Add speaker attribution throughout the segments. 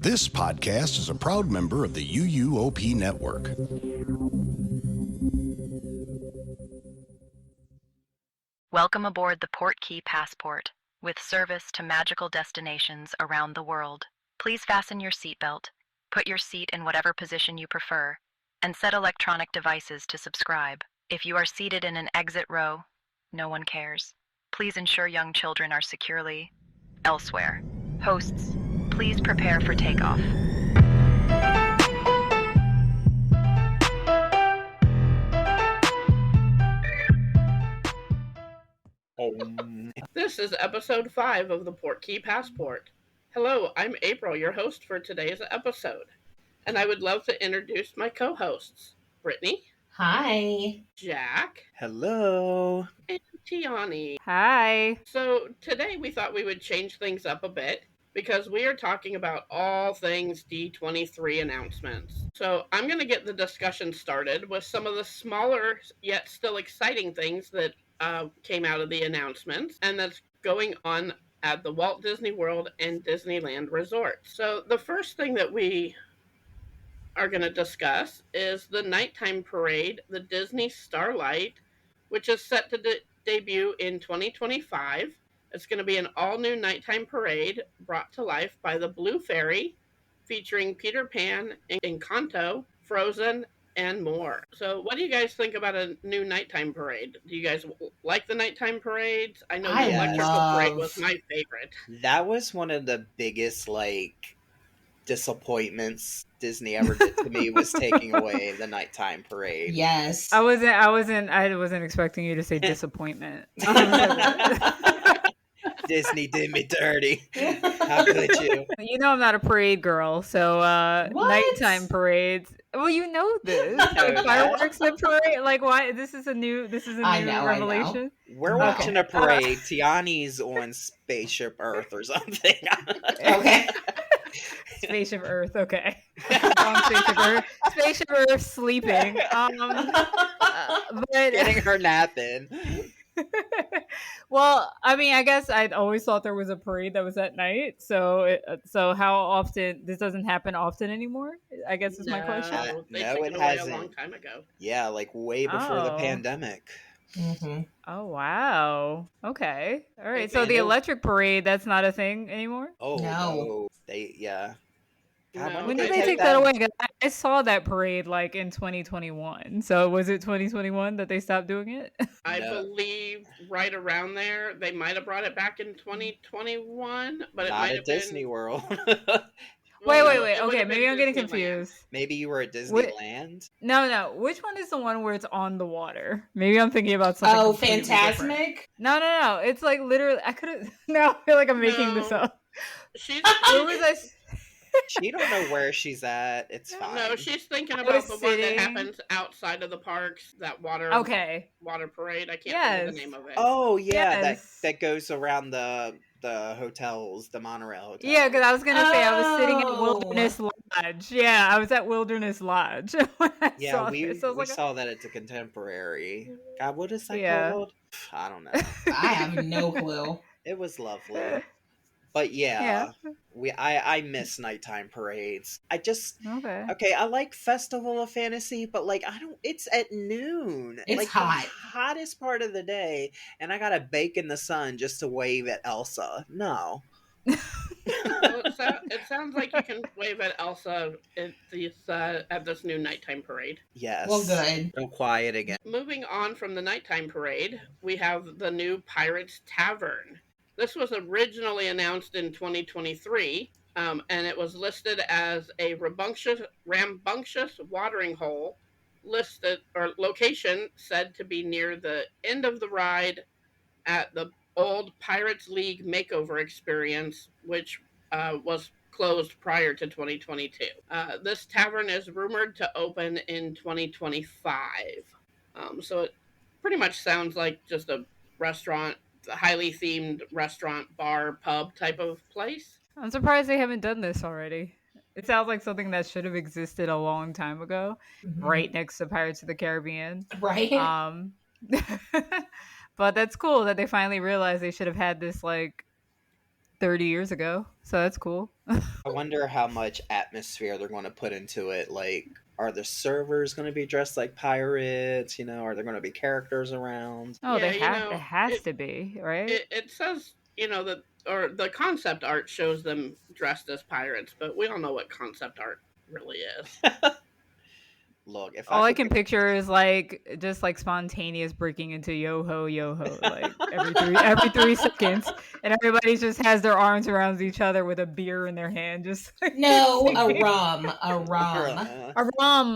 Speaker 1: This podcast is a proud member of the UUOP Network.
Speaker 2: Welcome aboard the Port Key Passport, with service to magical destinations around the world. Please fasten your seatbelt, put your seat in whatever position you prefer, and set electronic devices to subscribe. If you are seated in an exit row, no one cares. Please ensure young children are securely elsewhere. Hosts, please prepare for takeoff.
Speaker 3: This is episode 5 of the Port Key Passport. Hello, I'm April, your host for today's episode. And I would love to introduce my co-hosts, Brittany.
Speaker 4: Hi.
Speaker 3: Jack.
Speaker 5: Hello.
Speaker 3: And Tionni.
Speaker 6: Hi.
Speaker 3: So today we thought we would change things up a bit because we are talking about all things D23 announcements. So I'm going to get the discussion started with some of the smaller yet still exciting things that came out of the announcements and that's going on at the Walt Disney World and Disneyland Resort. So the first thing that we are going to discuss is the nighttime parade, the Disney Starlight, which is set to debut in 2025. It's going to be an all-new nighttime parade brought to life by the Blue Fairy, featuring Peter Pan, Encanto, Frozen, and more. So what do you guys think about a new nighttime parade? Do you guys like the nighttime parades? I know the electrical parade was my favorite.
Speaker 5: That was one of the biggest, disappointments Disney ever did to me was taking away the nighttime parade.
Speaker 4: Yes.
Speaker 6: I wasn't expecting you to say disappointment.
Speaker 5: Disney did me dirty. How could you?
Speaker 6: You know I'm not a parade girl, so nighttime parades. Well, you know this. Fireworks and parade. Like, why? This is a new revelation.
Speaker 5: We're watching a parade. Tiani's on Spaceship Earth or something.
Speaker 4: Okay.
Speaker 6: Spaceship Earth. Okay. Spaceship Earth. Spaceship Earth sleeping. But
Speaker 5: Getting her nap in.
Speaker 6: Well, I mean, I guess I'd always thought there was a parade that was at night. So how often this doesn't happen often anymore? I guess is my question.
Speaker 3: No, it hasn't. A long time ago.
Speaker 5: Yeah, way before the pandemic.
Speaker 4: Mm-hmm.
Speaker 6: Oh wow. Okay. All right. So the electric parade, that's not a thing anymore?
Speaker 5: Oh no. God,
Speaker 6: when did they take that away? I saw that parade in 2021. So was it 2021 that they stopped doing it?
Speaker 3: I believe right around there. They might have brought it back in 2021, but it might have been
Speaker 5: Disney World.
Speaker 6: Wait. Okay, maybe I'm getting confused.
Speaker 5: Maybe you were at Disneyland?
Speaker 6: No. Which one is the one where it's on the water? Maybe I'm thinking about something.
Speaker 4: Oh, Fantasmic?
Speaker 6: No. It's literally. I couldn't. Now I feel like I'm making this up. Where was I?
Speaker 5: She don't know where she's at. It's fine.
Speaker 3: No, she's thinking about the one that happens outside of the parks. That water parade. I can't think of the name of it.
Speaker 5: Oh yeah, that goes around the hotels, the monorail hotels.
Speaker 6: Yeah, because I was gonna say I was sitting at Wilderness Lodge. Yeah, I was at Wilderness Lodge when I saw
Speaker 5: we saw that at the Contemporary. God, what is that called? I don't know.
Speaker 4: I have no clue.
Speaker 5: It was lovely. But I miss nighttime parades. I just I like Festival of Fantasy, but I don't. It's at noon.
Speaker 4: It's hot,
Speaker 5: the hottest part of the day, and I gotta bake in the sun just to wave at Elsa. No.
Speaker 3: Well, it sounds like you can wave at Elsa at this new nighttime parade.
Speaker 5: Yes.
Speaker 4: Well, good.
Speaker 5: Go quiet again.
Speaker 3: Moving on from the nighttime parade, we have the new Pirates Tavern. This was originally announced in 2023, and it was listed as a rambunctious watering hole location said to be near the end of the ride at the old Pirates League makeover experience, which was closed prior to 2022. This tavern is rumored to open in 2025. So it pretty much sounds like just a restaurant, a highly themed restaurant, bar, pub type of place.
Speaker 6: I'm surprised they haven't done this already. It sounds like something that should have existed a long time ago, right next to Pirates of the Caribbean.
Speaker 4: Right.
Speaker 6: But that's cool that they finally realized they should have had this 30 years ago, so that's cool.
Speaker 5: I wonder how much atmosphere they're going to put into it. Like, are the servers going to be dressed like pirates? Are there going to be characters around?
Speaker 6: Oh,
Speaker 3: Yeah,
Speaker 6: it has to be, right?
Speaker 3: It says, that, or the concept art shows them dressed as pirates, but we don't know what concept art really is.
Speaker 5: Look, if
Speaker 6: all I can picture is just spontaneous breaking into yo ho like every 3 seconds, and everybody just has their arms around each other with a beer in their hand, just
Speaker 4: no,
Speaker 6: singing.
Speaker 4: a rum.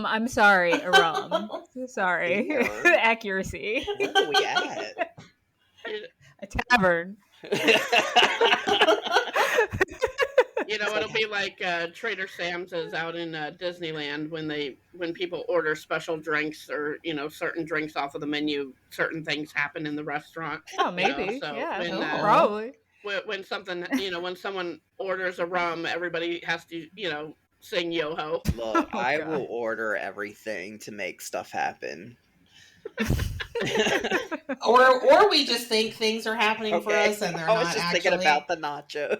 Speaker 6: I'm sorry, a rum. Sorry, accuracy.
Speaker 5: Where are we at?
Speaker 6: A tavern.
Speaker 3: It'll be like Trader Sam's is out in Disneyland when people order special drinks or certain drinks off of the menu, certain things happen in the restaurant.
Speaker 6: Oh, maybe.
Speaker 3: So
Speaker 6: yeah,
Speaker 3: when,
Speaker 6: probably.
Speaker 3: When something, when someone orders a rum, everybody has to, sing yo ho.
Speaker 5: Look, I will order everything to make stuff happen.
Speaker 4: or we just think things are happening for us and they're not actually. I was just
Speaker 5: thinking about the nachos.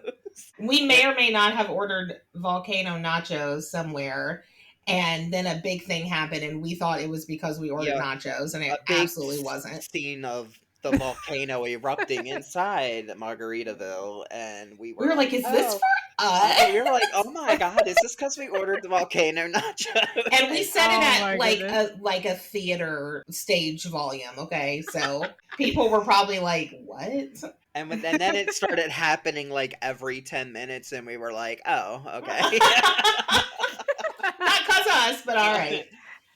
Speaker 4: We may or may not have ordered volcano nachos somewhere, and then a big thing happened and we thought it was because we ordered nachos, and it absolutely wasn't.
Speaker 5: Scene of the volcano erupting inside Margaritaville, and we were
Speaker 4: like, is this for us?
Speaker 5: We were like, oh my god, is this because we ordered the volcano nachos?
Speaker 4: And we said it at like a theater stage volume, okay? So people were probably like, what?
Speaker 5: And then it started happening like every 10 minutes, and we were like, oh, okay.
Speaker 4: Not because of us, but all right.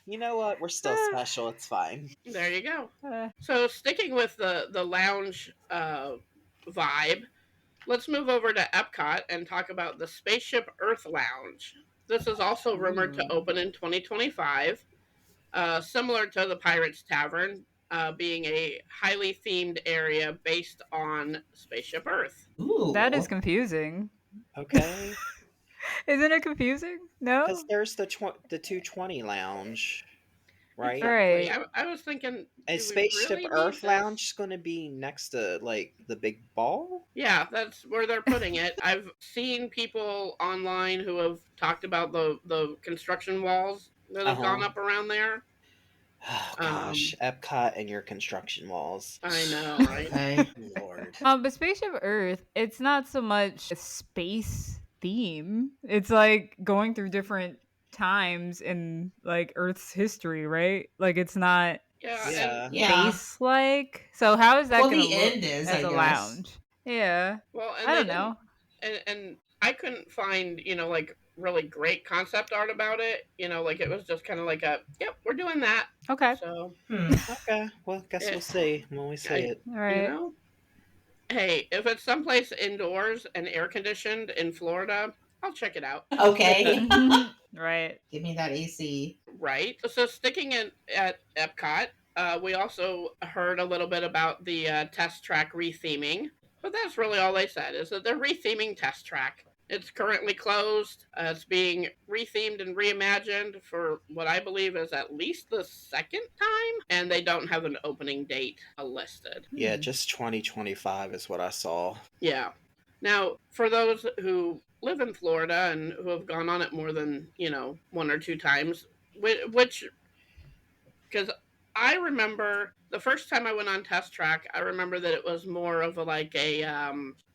Speaker 5: You know what? We're still special. It's fine.
Speaker 3: There you go. So sticking with the lounge vibe, let's move over to Epcot and talk about the Spaceship Earth Lounge. This is also rumored to open in 2025, similar to the Pirates Tavern, being a highly themed area based on Spaceship Earth.
Speaker 4: Ooh.
Speaker 6: That is confusing.
Speaker 5: Okay.
Speaker 6: Isn't it confusing? No?
Speaker 5: Because there's the 220 lounge, right?
Speaker 6: Right.
Speaker 3: I was thinking...
Speaker 5: Is Spaceship Earth Lounge going to be next to, like, the big ball?
Speaker 3: Yeah, that's where they're putting it. I've seen people online who have talked about the construction walls that have gone up around there.
Speaker 5: Oh, gosh. Epcot and your construction walls.
Speaker 3: I know, right?
Speaker 4: Okay.
Speaker 5: Lord.
Speaker 6: But Spaceship Earth, it's not so much a space theme. It's like going through different times in like Earth's history, right? Like it's not space like. So how is that going to look as a lounge? Yeah.
Speaker 3: Well,
Speaker 6: I don't know.
Speaker 3: And I couldn't find, like really great concept art about it. Like it was just kind of like yep, we're doing that.
Speaker 6: Okay.
Speaker 3: So
Speaker 5: okay. Well, guess we'll see when we see it.
Speaker 6: All right.
Speaker 3: Hey, if it's someplace indoors and air conditioned in Florida, I'll check it out.
Speaker 4: Okay.
Speaker 6: Right.
Speaker 4: Give me that AC.
Speaker 3: Right. So sticking at Epcot, we also heard a little bit about the test track retheming, but that's really all they said, is that they're retheming Test Track. It's currently closed. It's being rethemed and reimagined for what I believe is at least the second time, and they don't have an opening date listed.
Speaker 5: Yeah, just 2025 is what I saw.
Speaker 3: Yeah. Now, for those who live in Florida and who have gone on it more than, 1 or 2 times, which, because I remember the first time I went on Test Track, I remember that it was more of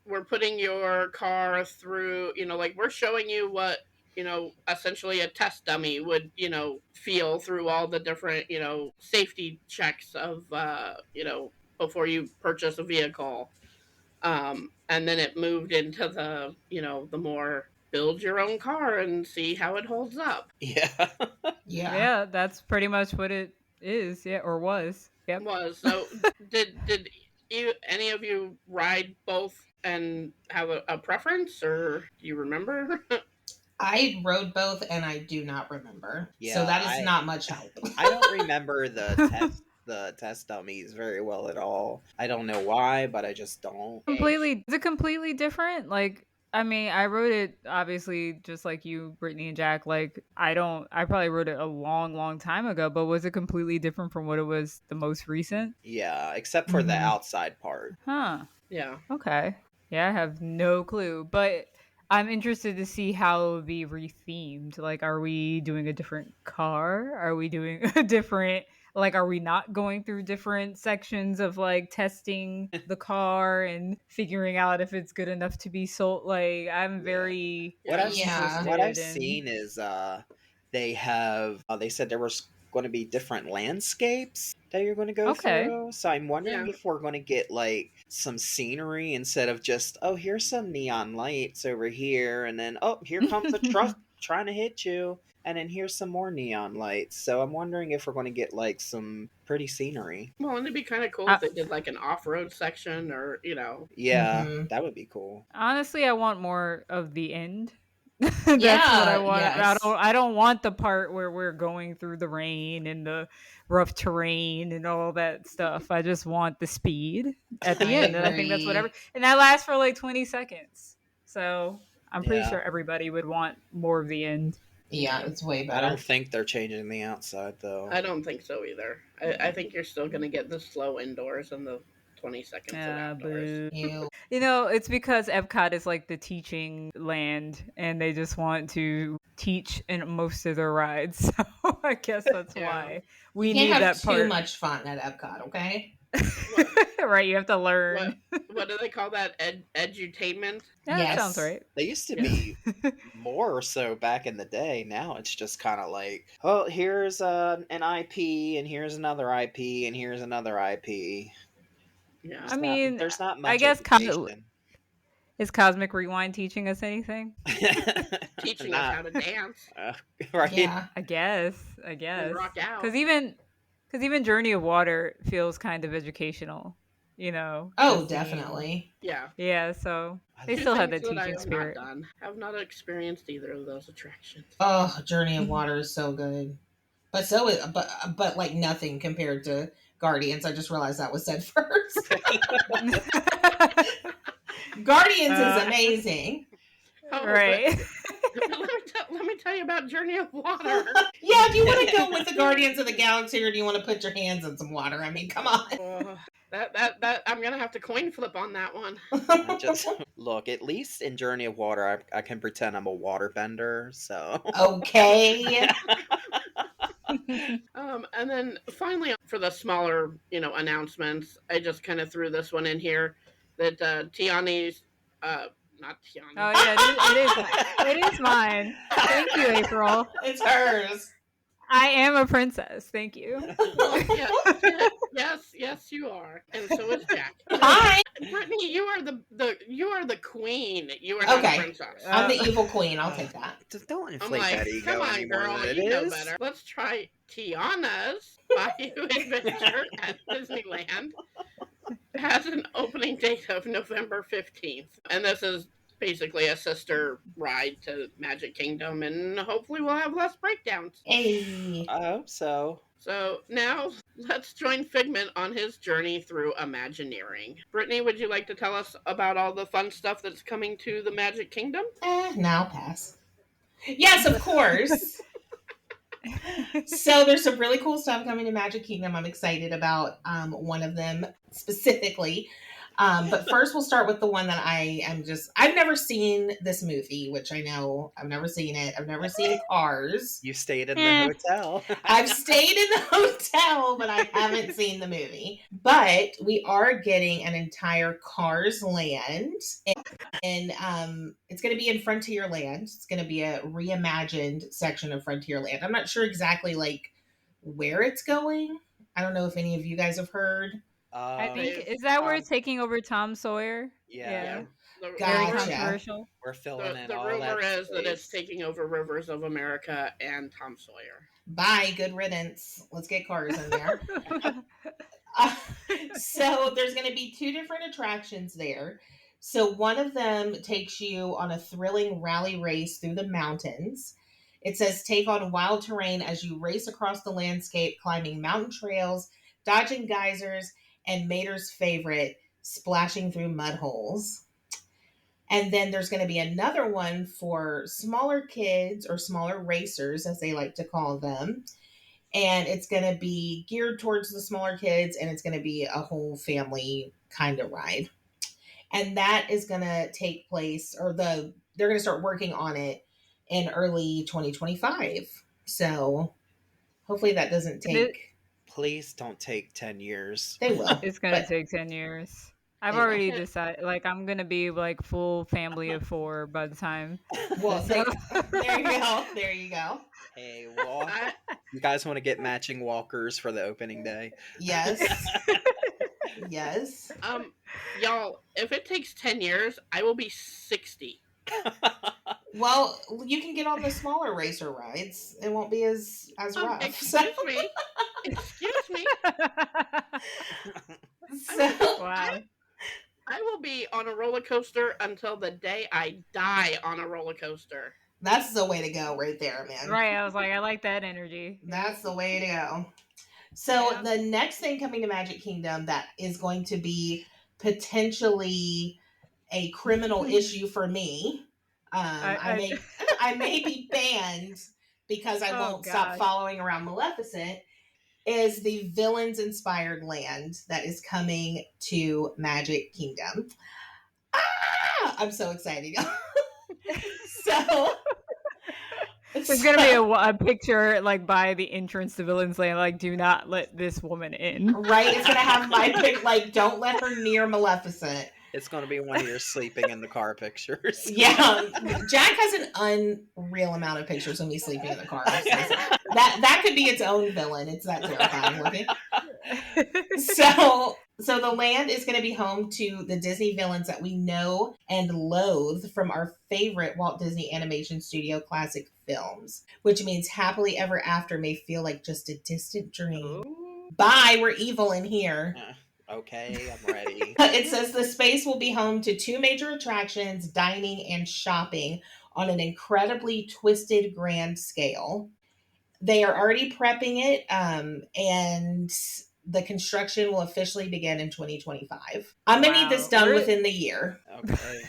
Speaker 3: we're putting your car through, like we're showing you what, essentially a test dummy would, feel through all the different, safety checks of, before you purchase a vehicle. And then it moved into the, the more build your own car and see how it holds up.
Speaker 5: Yeah.
Speaker 6: Yeah, that's pretty much what it is, or was. Yep.
Speaker 3: Was. So did any of you ride both and have a preference, or do you remember?
Speaker 4: I rode both and I do not remember.
Speaker 5: Yeah,
Speaker 4: so that is not much help.
Speaker 5: I don't remember the test dummies very well at all. I don't know why, but I just don't.
Speaker 6: Is it completely different? Like, I mean, I wrote it obviously just like you, Brittany and Jack. Like, I probably wrote it a long, long time ago, but was it completely different from what it was the most recent?
Speaker 5: Yeah, except for the outside part.
Speaker 6: Huh.
Speaker 3: Yeah.
Speaker 6: Okay. Yeah, I have no clue, but I'm interested to see how it'll be rethemed. Like, are we doing a different car? Are we doing a different, like, are we not going through different sections of like testing the car and figuring out if it's good enough to be sold? Like, I'm very
Speaker 5: What I've
Speaker 6: interested in.
Speaker 5: seen is they said there was going to be different landscapes that you're going to go
Speaker 6: Okay.
Speaker 5: through. So I'm wondering if we're going to get like some scenery instead of just, oh, here's some neon lights over here, and then, oh, here comes a truck trying to hit you, and then here's some more neon lights. So I'm wondering if we're going to get like some pretty scenery.
Speaker 3: Well, and it'd be kind of cool if they did like an off-road section, or
Speaker 5: Yeah, that would be cool.
Speaker 6: Honestly, I want more of the end. That's what I want.
Speaker 4: Yes.
Speaker 6: I don't want the part where we're going through the rain and the rough terrain and all that stuff. I just want the speed at the end. And I think that's whatever. And that lasts for like 20 seconds. So I'm pretty sure everybody would want more of the end.
Speaker 4: Yeah, it's way better.
Speaker 5: I don't think they're changing the outside, though.
Speaker 3: I don't think so either. I think you're still going to get the slow indoors and the 20 seconds of outdoors.
Speaker 6: You know, it's because Epcot is like the teaching land, and they just want to teach in most of their rides. So I guess that's why we need that part.
Speaker 4: Too much fun at Epcot, okay?
Speaker 6: Right, you have to learn.
Speaker 3: What do they call that? Edutainment?
Speaker 6: Yeah, that sounds right.
Speaker 5: They used to be more so back in the day. Now it's just kind of like, oh, here's an IP, and here's another IP, and here's another IP.
Speaker 3: Yeah,
Speaker 6: I mean,
Speaker 5: there's not much.
Speaker 6: I guess is Cosmic Rewind teaching us anything?
Speaker 3: Teaching us how to dance,
Speaker 5: right?
Speaker 4: Yeah,
Speaker 6: I guess.
Speaker 3: And rock out.
Speaker 6: Because even Journey of Water feels kind of educational, you know.
Speaker 4: Oh, definitely.
Speaker 3: Yeah.
Speaker 6: Yeah. So they still have the teaching spirit.
Speaker 3: Have not experienced either of those attractions.
Speaker 4: Oh, Journey of Water is so good, but like nothing compared to Guardians. I just realized that was said first. Guardians is amazing.
Speaker 6: Right.
Speaker 3: Let me tell you about Journey of Water.
Speaker 4: Yeah, do you want to go with the Guardians of the Galaxy, or do you want to put your hands in some water? I mean, come on.
Speaker 3: That I'm gonna have to coin flip on that one.
Speaker 5: Just look. At least in Journey of Water, I can pretend I'm a waterbender. So
Speaker 4: okay.
Speaker 3: And then finally, for the smaller, announcements, I just kind of threw this one in here that Tionni's, not Tionni.
Speaker 6: Oh yeah, it is mine. Thank you, April.
Speaker 4: It's hers.
Speaker 6: I am a princess. Thank you.
Speaker 3: Yes, you are, and so is Jack.
Speaker 4: Hi,
Speaker 3: Brittany. You are the queen. You are not the princess.
Speaker 4: I'm the evil queen. I'll take that.
Speaker 5: Just don't inflate that ego.
Speaker 3: Come on, girl. You know better. Let's try Tiana's Bayou Adventure at Disneyland. It has an opening date of November 15th, and this is basically a sister ride to Magic Kingdom, and hopefully we'll have less breakdowns.
Speaker 4: Hey.
Speaker 5: I hope so.
Speaker 3: So now let's join Figment on his journey through Imagineering. Brittany, would you like to tell us about all the fun stuff that's coming to the Magic Kingdom?
Speaker 4: No, I'll pass. Yes, of course. So there's some really cool stuff coming to Magic Kingdom. I'm excited about one of them specifically. But first we'll start with the one that I've never seen this movie, which I know I've never seen it. I've never seen Cars.
Speaker 5: You stayed in the hotel.
Speaker 4: I've stayed in the hotel, but I haven't seen the movie. But we are getting an entire Cars land. And it's going to be in Frontierland. It's going to be a reimagined section of Frontierland. I'm not sure exactly like where it's going. I don't know if any of you guys have heard.
Speaker 6: I think is that where it's taking over Tom Sawyer?
Speaker 5: Yeah.
Speaker 6: Very controversial.
Speaker 5: We're filling in
Speaker 3: the
Speaker 5: all
Speaker 3: rumor
Speaker 5: that
Speaker 3: is that it's taking over Rivers of America and Tom Sawyer.
Speaker 4: Bye, good riddance. Let's get Cars in there. So there's going to be two different attractions there. So one of them takes you on a thrilling rally race through the mountains. It says take on wild terrain as you race across the landscape, climbing mountain trails, dodging geysers, and Mater's favorite, splashing through mud holes. And then there's going to be another one for smaller kids or smaller racers, as they like to call them. And it's going to be geared towards the smaller kids, and it's going to be a whole family kind of ride. And that is going to take place, or they're going to start working on it in early 2025. So hopefully that doesn't take.
Speaker 5: Please don't take 10 years.
Speaker 4: They will.
Speaker 6: It's gonna
Speaker 4: but
Speaker 6: take 10 years. I've
Speaker 4: they will.
Speaker 6: already decided, like, I'm gonna be like full family of 4 by the time.
Speaker 4: Well,
Speaker 6: this-
Speaker 4: there you go. There you go.
Speaker 5: Hey, you guys want to get matching walkers for the opening day?
Speaker 4: Yes. Yes.
Speaker 3: Y'all, if it takes 10 years, I will be 60.
Speaker 4: Well, you can get on the smaller racer rides. It won't be as rough.
Speaker 3: Excuse me. Excuse me.
Speaker 4: So,
Speaker 6: Wow.
Speaker 3: I will be on a roller coaster until the day I die on a roller coaster.
Speaker 4: that's the way to go right there, man.
Speaker 6: Right, I was like, I like that energy.
Speaker 4: That's the way to go. So
Speaker 6: Yeah.
Speaker 4: the next thing coming to Magic Kingdom that is going to be potentially a criminal issue for me. I may be banned because I won't stop following around Maleficent. Is the villains inspired land that is coming to Magic Kingdom. I'm so excited. So
Speaker 6: There's gonna be a picture like by the entrance to Villain's Land, like, do not let this woman in.
Speaker 4: Right, it's gonna have my pic, like, don't let her near Maleficent.
Speaker 5: It's going to be one of your sleeping in the car pictures.
Speaker 4: Yeah, Jack has an unreal amount of pictures of me sleeping in the car. That could be its own villain. It's that terrifying looking. So the land is going to be home to the Disney villains that we know and loathe from our favorite Walt Disney Animation Studio classic films, which means Happily Ever After may feel like just a distant dream.
Speaker 3: Ooh.
Speaker 4: Bye, we're evil in here.
Speaker 5: Okay, I'm ready.
Speaker 4: It says the space will be home to 2 major attractions, dining and shopping on an incredibly twisted grand scale. They are already prepping it, and the construction will officially begin in 2025. I'm going to need this done within the year.
Speaker 5: Okay.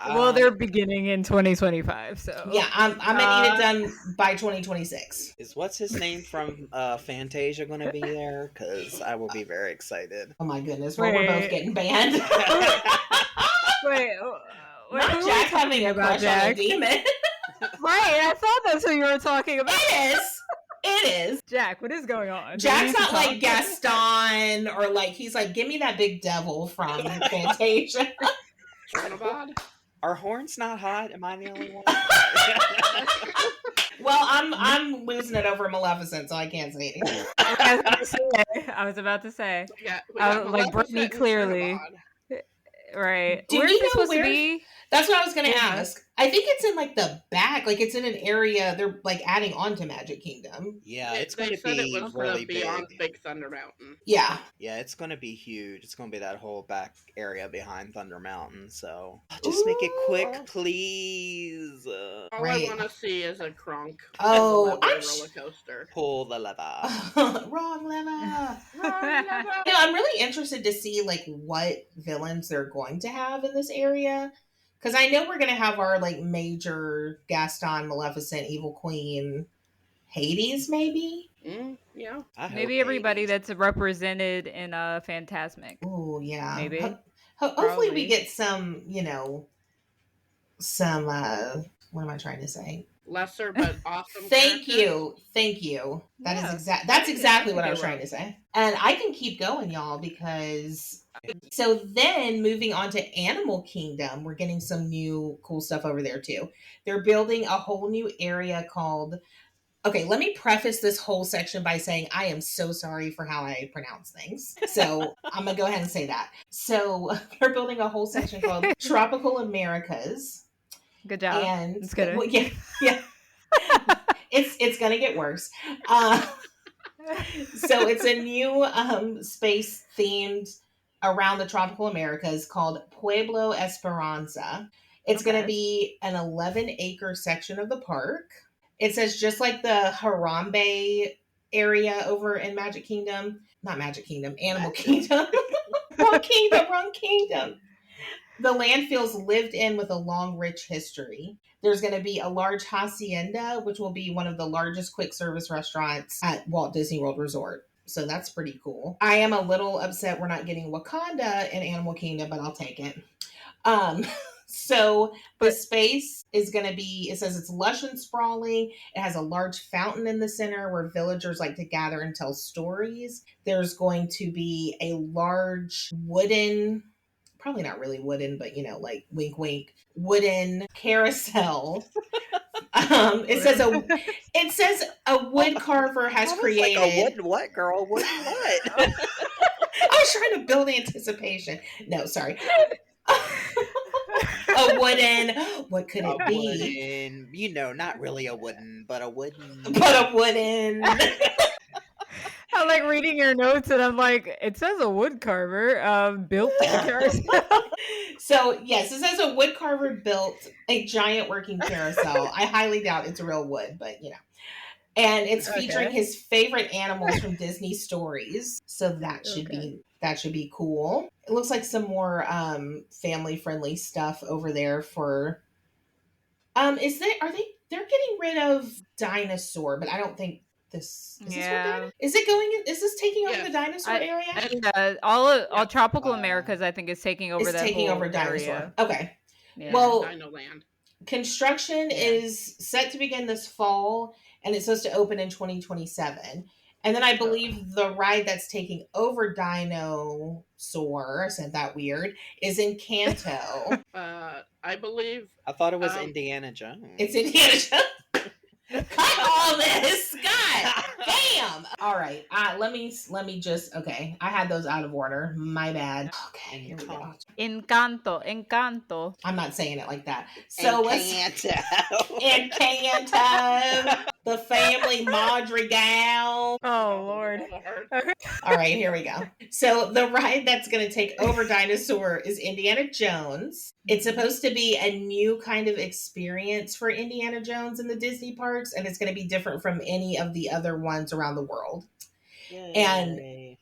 Speaker 6: Well, they're beginning in 2025, so
Speaker 4: yeah, I'm going to need it done by 2026.
Speaker 5: Is what's his name from Fantasia going to be there? Because I will be very excited.
Speaker 4: Oh my goodness, well, we're both getting banned.
Speaker 6: Wait,
Speaker 4: Not
Speaker 6: who are
Speaker 4: Jack
Speaker 6: we talking
Speaker 4: having a
Speaker 6: about,
Speaker 4: crush on a
Speaker 6: Jack?
Speaker 4: demon.
Speaker 6: Right, I thought that's who you were talking about.
Speaker 4: It is.
Speaker 6: Jack, what is going on?
Speaker 4: Jack's not like Gaston or like, he's like, give me that big devil from Fantasia.
Speaker 5: Are horns not hot? Am I the only one?
Speaker 4: Well, I'm losing it over Maleficent, so I can't say anything.
Speaker 6: I was about to say.
Speaker 3: Yeah,
Speaker 6: like Brittany clearly. Right.
Speaker 4: Do
Speaker 6: Where's
Speaker 4: you
Speaker 6: it
Speaker 4: know
Speaker 6: supposed to
Speaker 4: where-
Speaker 6: be?
Speaker 4: That's what I was going to ask. I think it's in like the back, like it's in an area they're like adding on to Magic Kingdom.
Speaker 5: Yeah, it's
Speaker 3: They
Speaker 5: going to
Speaker 3: said
Speaker 5: be
Speaker 3: it was
Speaker 5: really
Speaker 3: beyond
Speaker 5: big.
Speaker 3: Big Thunder Mountain.
Speaker 4: Yeah.
Speaker 5: Yeah, it's going to be huge. It's going to be that whole back area behind Thunder Mountain. So just make it quick,
Speaker 4: Ooh.
Speaker 5: please.
Speaker 3: All
Speaker 4: Right.
Speaker 3: I want to see is a Kronk.
Speaker 4: Oh,
Speaker 3: and a
Speaker 4: I'm
Speaker 3: roller coaster.
Speaker 5: Pull the lever.
Speaker 4: Wrong lever. I'm really interested to see like what villains they're going to have in this area. Because I know we're going to have our like major Gaston, Maleficent, Evil Queen, Hades, maybe.
Speaker 3: Yeah.
Speaker 5: I hope
Speaker 6: Maybe everybody
Speaker 5: Hades.
Speaker 6: that's represented in Fantasmic.
Speaker 4: Oh yeah,
Speaker 6: Maybe.
Speaker 4: Hopefully we
Speaker 6: Probably.
Speaker 4: get some, some. What am I trying to say?
Speaker 3: Lesser but awesome.
Speaker 4: Thank
Speaker 3: characters.
Speaker 4: you. That is
Speaker 6: Yeah.
Speaker 4: That's exactly what I was
Speaker 6: You're
Speaker 4: trying to say. And I can keep going, y'all, because. So then moving on to Animal Kingdom, we're getting some new cool stuff over there too. They're building a whole new area called. Okay, let me preface this whole section by saying I am so sorry for how I pronounce things. So I'm going to go ahead and say that. So they're building a whole section called Tropical Americas.
Speaker 6: Good job.
Speaker 4: And
Speaker 6: It's good.
Speaker 4: well, yeah. It's going to get worse. So it's a new space themed around the tropical Americas called Pueblo Esperanza. It's going to be an 11-acre section of the park. It says just like the Harambe area over in Magic Kingdom. Not Magic Kingdom, Animal Kingdom. Wrong kingdom. The land feels lived in with a long, rich history. There's going to be a large hacienda, which will be one of the largest quick service restaurants at Walt Disney World Resort. So that's pretty cool. I am a little upset we're not getting Wakanda in Animal Kingdom, but I'll take it. So the space is going to be, it says it's lush and sprawling. It has a large fountain in the center where villagers like to gather and tell stories. There's going to be a large wooden, probably not really wooden, but like wink wink, wooden carousel. It says a wood carver has created.
Speaker 5: Like a wooden what, girl? Wooden what?
Speaker 4: I was trying to build anticipation. No, sorry. A wooden. What could it be?
Speaker 5: Wooden, not really a wooden, but a wooden.
Speaker 4: But a wooden.
Speaker 6: I like reading your notes, and I'm like, it says a wood carver built the carousel.
Speaker 4: So yes, it says a wood carver built a giant working carousel. I highly doubt it's real wood, but and it's featuring his favorite animals from Disney stories. So that should be cool. It looks like some more family friendly stuff over there for. They're getting rid of dinosaur, but I don't think this is this taking over the dinosaur area?
Speaker 6: All tropical Americas, I think, is taking over
Speaker 4: dinosaur
Speaker 6: area.
Speaker 4: Okay.
Speaker 3: Yeah.
Speaker 4: Well,
Speaker 3: Dino Land.
Speaker 4: Construction is set to begin this fall, and it's supposed to open in 2027. And then I believe the ride that's taking over Dinosaur, I said that weird, is in Kanto.
Speaker 3: I believe.
Speaker 5: I thought it was Indiana Jones.
Speaker 4: It's Indiana Jones. Cut all this, Scott. Damn. All right. Let me just. Okay, I had those out of order. My bad. Okay. Here we go.
Speaker 6: Encanto.
Speaker 4: I'm not saying it like that. So
Speaker 5: Encanto.
Speaker 4: Encanto. The family madrigal.
Speaker 6: Oh Lord.
Speaker 4: All right, here we go. So the ride that's going to take over Dinosaur is Indiana Jones. It's supposed to be a new kind of experience for Indiana Jones in the Disney parks, and it's going to be different from any of the other ones around the world.
Speaker 5: Yay.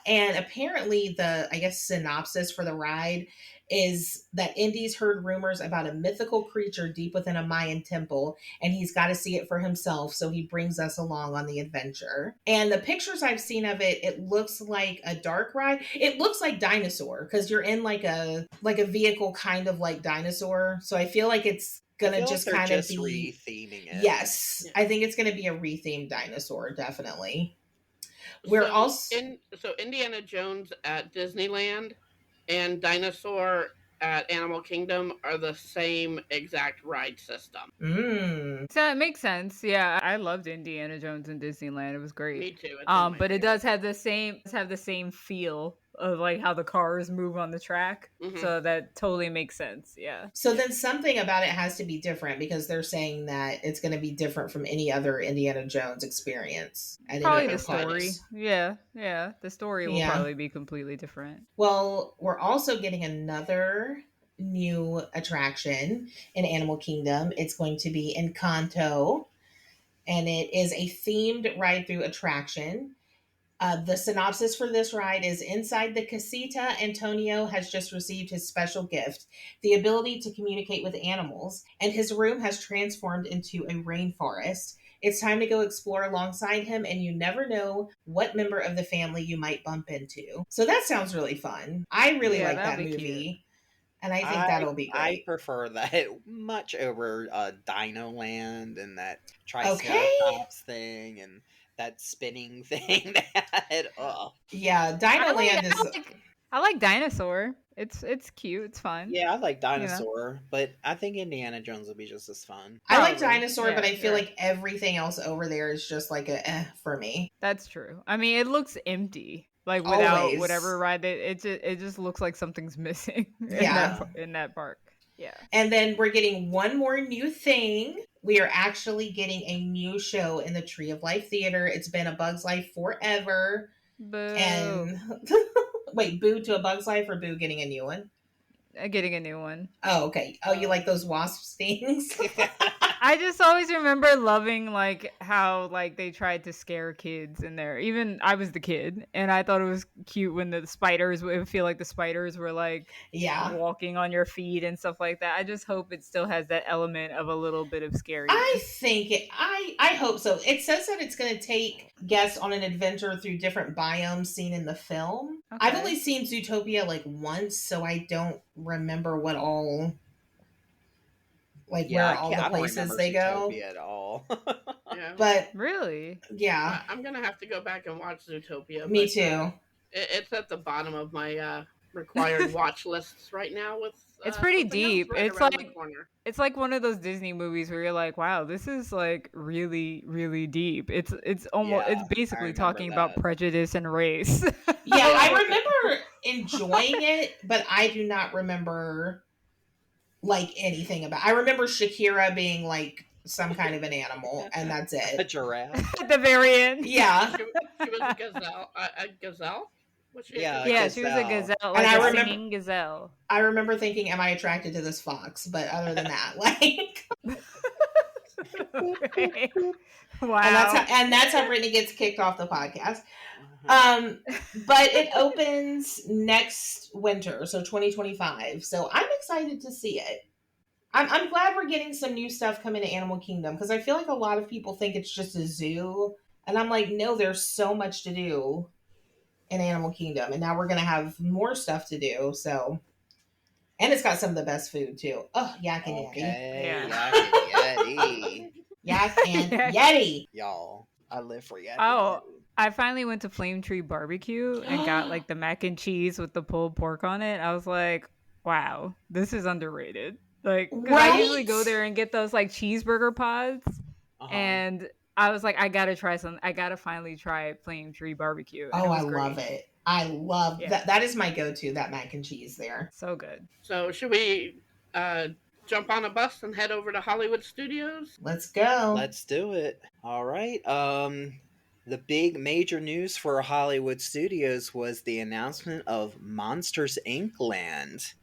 Speaker 4: And apparently the synopsis for the ride is that Indy's heard rumors about a mythical creature deep within a Mayan temple, and he's got to see it for himself, so he brings us along on the adventure. And the pictures I've seen of it, it looks like a dark ride. It looks like Dinosaur, because you're in like a vehicle kind of like Dinosaur. So I feel like it's gonna just kind of be
Speaker 5: retheming it.
Speaker 4: Yes, I think it's gonna be a rethemed Dinosaur, definitely.
Speaker 3: So Indiana Jones at Disneyland and Dinosaur at Animal Kingdom are the same exact ride system.
Speaker 6: So it makes sense. Yeah, I loved Indiana Jones in Disneyland. It was great.
Speaker 3: Me too.
Speaker 6: But it does have the same feel of like how the cars move on the track. Mm-hmm. So that totally makes sense. Yeah.
Speaker 4: So then something about it has to be different, because they're saying that it's going to be different from any other Indiana Jones experience.
Speaker 6: Probably the story. Yeah. The story will probably be completely different.
Speaker 4: Well, we're also getting another new attraction in Animal Kingdom. It's going to be Encanto, and it is a themed ride-through attraction. The synopsis for this ride is: inside the casita, Antonio has just received his special gift, the ability to communicate with animals, and his room has transformed into a rainforest. It's time to go explore alongside him, and you never know what member of the family you might bump into. So that sounds really fun. I really like that movie. Cute. And I think that'll be great.
Speaker 5: I prefer that much over Dino Land and that Triceratops thing and that spinning thing that
Speaker 4: Dino Land is.
Speaker 6: I like Dinosaur. It's cute. It's fun.
Speaker 5: Yeah, I like Dinosaur, but I think Indiana Jones will be just as fun.
Speaker 4: I like Dinosaur, but I feel like everything else over there is just like a for me.
Speaker 6: That's true. I mean, it looks empty. Like without whatever ride, it just looks like something's missing in that park. Yeah.
Speaker 4: And then we're getting one more new thing. We are actually getting a new show in the Tree of Life Theater. It's been A Bug's Life forever.
Speaker 6: Boo.
Speaker 4: And wait, boo to A Bug's Life or boo getting a new one?
Speaker 6: Getting a new one.
Speaker 4: Oh, okay. Oh, you like those wasp stings?
Speaker 6: I just always remember loving like how like they tried to scare kids in there. Even I was the kid, and I thought it was cute when the spiders would feel like the spiders were like
Speaker 4: Yeah.
Speaker 6: walking on your feet and stuff like that. I just hope it still has that element of a little bit of scariness.
Speaker 4: I think I hope so. It says that it's going to take guests on an adventure through different biomes seen in the film.
Speaker 6: Okay.
Speaker 4: I've only seen Zootopia like once, so I don't remember what all where all the places they go
Speaker 5: at all.
Speaker 3: Yeah.
Speaker 4: But
Speaker 6: really,
Speaker 4: yeah,
Speaker 3: I'm gonna have to go back and watch Zootopia.
Speaker 4: Me
Speaker 3: but,
Speaker 4: too.
Speaker 3: It's at the bottom of my required watch lists right now. With
Speaker 6: it's pretty
Speaker 3: something else
Speaker 6: deep.
Speaker 3: right
Speaker 6: It's
Speaker 3: around the
Speaker 6: like
Speaker 3: corner.
Speaker 6: it's like one of those Disney movies where you're like, wow, this is like really, really deep. It's almost
Speaker 5: Yeah,
Speaker 6: it's
Speaker 5: I
Speaker 6: basically
Speaker 5: remember
Speaker 6: talking about
Speaker 5: that.
Speaker 6: prejudice and race.
Speaker 4: Yeah, I remember enjoying it, but I do not remember like anything about. I remember Shakira being like some kind of an animal, and that's
Speaker 5: A
Speaker 4: it.
Speaker 5: giraffe.
Speaker 6: At the very end.
Speaker 4: Yeah,
Speaker 3: She was a gazelle. A gazelle? Was she
Speaker 5: Yeah,
Speaker 3: a
Speaker 6: Yeah,
Speaker 3: gazelle?
Speaker 6: she was a
Speaker 5: gazelle.
Speaker 6: gazelle,
Speaker 4: And
Speaker 6: like
Speaker 4: I
Speaker 6: a
Speaker 4: remember-
Speaker 6: singing gazelle.
Speaker 4: I remember thinking, "Am I attracted to this fox?" But other than that, like,
Speaker 6: Okay. Wow.
Speaker 4: and that's how Brittany gets kicked off the podcast. But it opens next winter, so 2025. So I'm excited to see it. I'm glad we're getting some new stuff coming to Animal Kingdom because I feel like a lot of people think it's just a zoo, and I'm like, no, there's so much to do in Animal Kingdom, and now we're gonna have more stuff to do. So, and it's got some of the best food too. Oh, Yak and Yeti,
Speaker 5: Okay,
Speaker 6: Yeah.
Speaker 5: Yak and Yeti.
Speaker 4: Yak and
Speaker 6: Yeah.
Speaker 4: Yeti.
Speaker 5: Y'all, I live for Yak
Speaker 6: Oh.
Speaker 5: and Yeti.
Speaker 6: I finally went to Flame Tree Barbecue and got like the mac and cheese with the pulled pork on it. I was like, wow, this is underrated. Like, 'cause I usually go
Speaker 4: Right?
Speaker 6: there and get those like cheeseburger pods,
Speaker 5: Uh-huh.
Speaker 6: and I was like, I gotta try some. I gotta finally try Flame Tree Barbecue. And
Speaker 4: Oh,
Speaker 6: was
Speaker 4: I
Speaker 6: great.
Speaker 4: love it. I love
Speaker 6: Yeah.
Speaker 4: that. That is my go-to. That mac and cheese there.
Speaker 6: So good.
Speaker 3: So should we jump on a bus and head over to Hollywood Studios?
Speaker 4: Let's go.
Speaker 5: Let's do it. All right. The big major news for Hollywood Studios was the announcement of Monsters Inc. Land.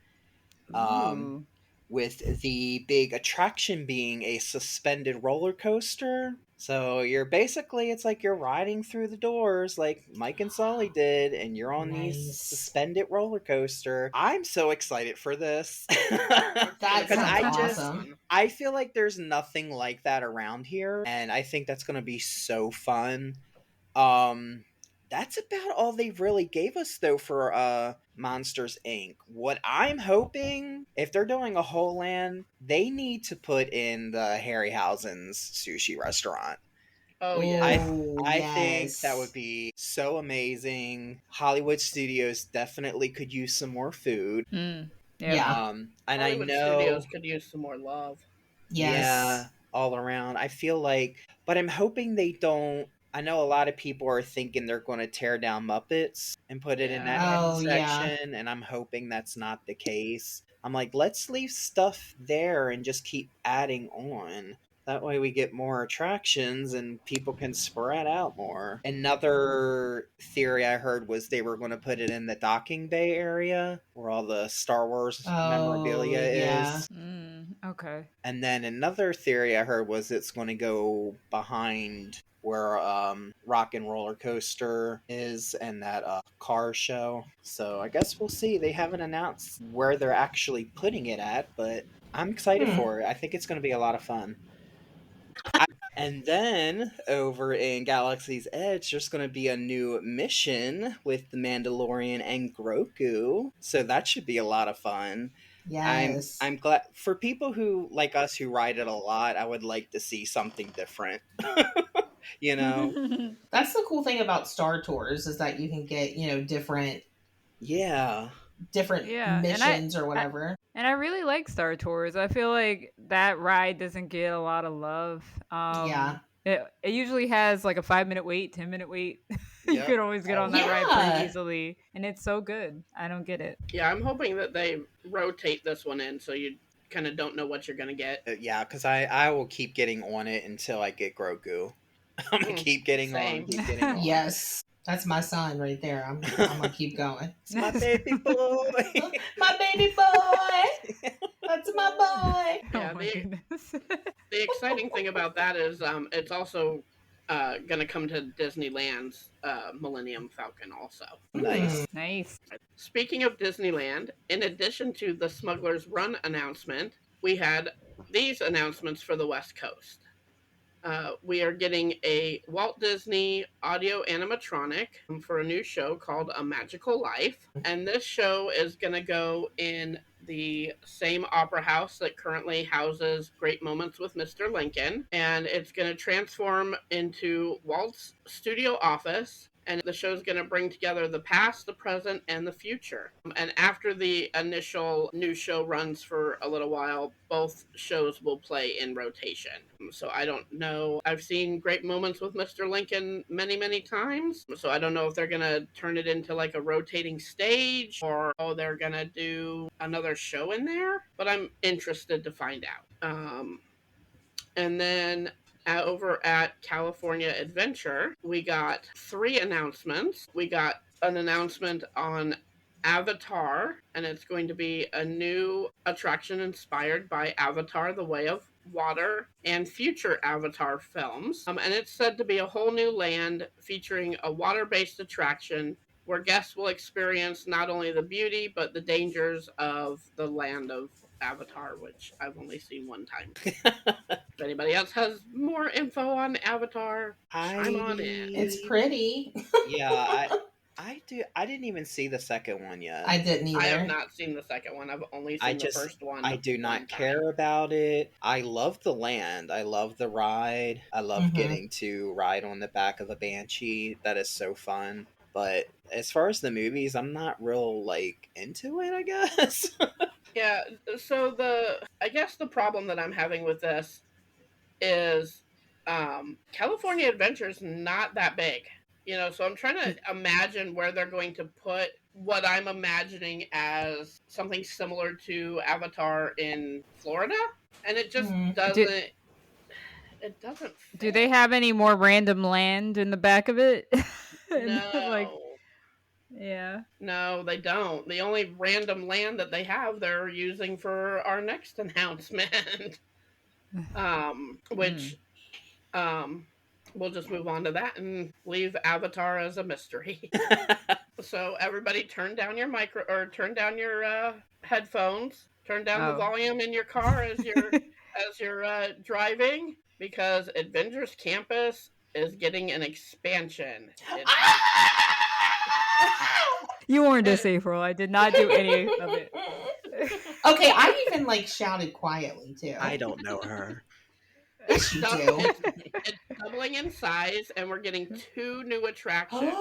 Speaker 6: Ooh.
Speaker 5: With the big attraction being a suspended roller coaster. So it's like you're riding through the doors like Mike and Sully did, and you're on
Speaker 4: Nice.
Speaker 5: these suspended roller coaster. I'm so excited for this.
Speaker 4: That
Speaker 5: Because
Speaker 4: sounds
Speaker 5: I just
Speaker 4: awesome.
Speaker 5: I feel like there's nothing like that around here, and I think that's gonna be so fun. That's about all they really gave us though for Monsters Inc. What I'm hoping, if they're doing a whole land, they need to put in the Harryhausen's sushi restaurant.
Speaker 3: Oh yeah.
Speaker 5: I think that would be so amazing. Hollywood Studios definitely could use some more food.
Speaker 6: Yeah.
Speaker 4: Yeah.
Speaker 5: And
Speaker 3: Hollywood
Speaker 5: I know
Speaker 3: Studios could use some more love.
Speaker 4: Yes.
Speaker 5: yeah, all around. I feel like, but I'm hoping they don't. I know a lot of people are thinking they're going to tear down Muppets and put it in that
Speaker 4: Oh,
Speaker 5: end
Speaker 4: yeah.
Speaker 5: section, and I'm hoping that's not the case. I'm like, let's leave stuff there and just keep adding on. That way we get more attractions and people can spread out more. Another theory I heard was they were going to put it in the docking bay area where all the Star Wars memorabilia
Speaker 4: yeah.
Speaker 5: is.
Speaker 6: Okay.
Speaker 5: And then another theory I heard was it's going to go behind where Rock and Roller Coaster is and that car show. So I guess we'll see. They haven't announced where they're actually putting it at, but I'm excited for it. I think it's going to be a lot of fun. And then over in Galaxy's Edge, there's going to be a new mission with the Mandalorian and Grogu. So that should be a lot of fun.
Speaker 4: Yes.
Speaker 5: I'm glad for people who like us who ride it a lot. I would like to see something different. You know,
Speaker 4: That's the cool thing about Star Tours is that you can get, different
Speaker 5: yeah.
Speaker 6: Yeah, and
Speaker 4: missions or whatever.
Speaker 6: And I really like Star Tours. I feel like that ride doesn't get a lot of love.
Speaker 4: Yeah.
Speaker 6: It usually has like a 5-minute wait, 10-minute wait. You
Speaker 5: Yep.
Speaker 6: could always get on that ride
Speaker 4: Yeah.
Speaker 6: pretty easily. And it's so good. I don't get it.
Speaker 3: Yeah, I'm hoping that they rotate this one in so you kind of don't know what you're going to get.
Speaker 5: Yeah, because I will keep getting on it until I get Grogu. I'm gonna keep getting
Speaker 3: same.
Speaker 5: on, keep getting on.
Speaker 4: Yes. That's my son right there. I'm going to keep going.
Speaker 5: It's my baby boy.
Speaker 4: My baby boy. That's my boy.
Speaker 3: Yeah,
Speaker 6: Oh my goodness.
Speaker 3: the exciting thing about that is it's also going to come to Disneyland's Millennium Falcon also.
Speaker 5: Nice.
Speaker 6: Nice.
Speaker 3: Speaking of Disneyland, in addition to the Smuggler's Run announcement, we had these announcements for the West Coast. We are getting a Walt Disney audio animatronic for a new show called A Magical Life. And this show is going to go in the same opera house that currently houses Great Moments with Mr. Lincoln. And it's going to transform into Walt's studio office. And the show's going to bring together the past, the present, and the future. And after the initial new show runs for a little while, both shows will play in rotation. So I don't know. I've seen Great Moments with Mr. Lincoln many, many times. So I don't know if they're going to turn it into like a rotating stage or they're going to do another show in there. But I'm interested to find out. And then over at California Adventure, we got 3 announcements. We got an announcement on Avatar, and it's going to be a new attraction inspired by Avatar, The Way of Water, and future Avatar films. And it's said to be a whole new land featuring a water-based attraction where guests will experience not only the beauty, but the dangers of the land of Avatar, which I've only seen one time. If anybody else has more info on Avatar, chime on in.
Speaker 4: It's pretty.
Speaker 5: Yeah, I do. I didn't even see the second one yet.
Speaker 4: I didn't either.
Speaker 3: I have not seen the second one. I've only seen the first one.
Speaker 5: I do not care about it. I love the land. I love the ride. I love getting to ride on the back of a banshee. That is so fun. But as far as the movies, I'm not real into it, I guess.
Speaker 3: Yeah, so I guess the problem that I'm having with this is California Adventure is not that big. So I'm trying to imagine where they're going to put what I'm imagining as something similar to Avatar in Florida, and it just doesn't. It doesn't fit.
Speaker 6: Do they have any more random land in the back of it?
Speaker 3: No.
Speaker 6: Yeah.
Speaker 3: No, they don't. The only random land that they have, they're using for our next announcement. Which we'll just move on to that and leave Avatar as a mystery. So everybody turn down your turn down your headphones, turn down the volume in your car as you're driving, because Avengers Campus is getting an expansion.
Speaker 6: You warned us, April. I did not do any of it.
Speaker 4: Okay, I even shouted quietly too.
Speaker 5: I don't know her.
Speaker 4: Yes, you do.
Speaker 3: It's doubling in size, and we're getting 2 new attractions.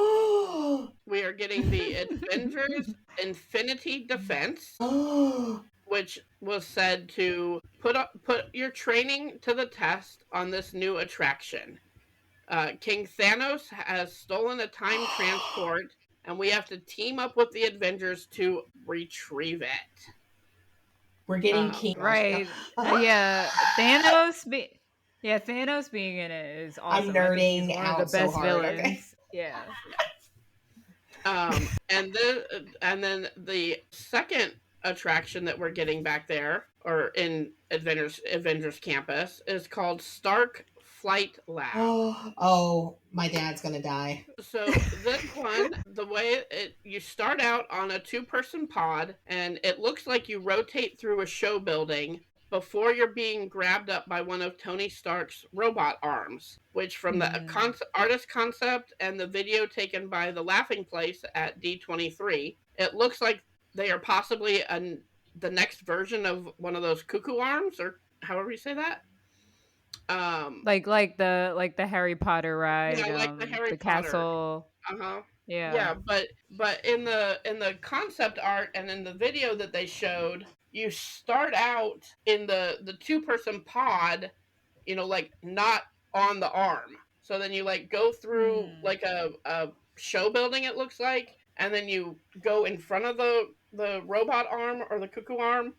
Speaker 3: We are getting the Avengers Infinity Defense, which was said to put your training to the test on this new attraction. King Thanos has stolen a time transport, and we have to team up with the Avengers to retrieve it.
Speaker 4: We're getting King.
Speaker 6: Right. Yeah. Thanos being in it is awesome.
Speaker 4: I'm nerding
Speaker 6: one
Speaker 4: out
Speaker 6: of the best
Speaker 4: so hard,
Speaker 6: villains.
Speaker 4: okay?
Speaker 6: Yeah.
Speaker 3: And then the second attraction that we're getting back there, or in Avengers Campus, is called Stark Flight Lab.
Speaker 4: Oh, my dad's gonna die.
Speaker 3: So this one, the way you start out on a 2-person pod, and it looks like you rotate through a show building before you're being grabbed up by one of Tony Stark's robot arms, which from the artist concept and the video taken by The Laughing Place at D23, it looks like they are possibly the next version of one of those cuckoo arms, or however you say that.
Speaker 6: Like the Harry Potter ride.
Speaker 3: Yeah, like the Harry
Speaker 6: the
Speaker 3: Potter
Speaker 6: castle.
Speaker 3: Yeah, but in the concept art and in the video that they showed, you start out in the 2-person pod, not on the arm. So then you go through a show building, it looks like, and then you go in front of the robot arm or the cuckoo arm,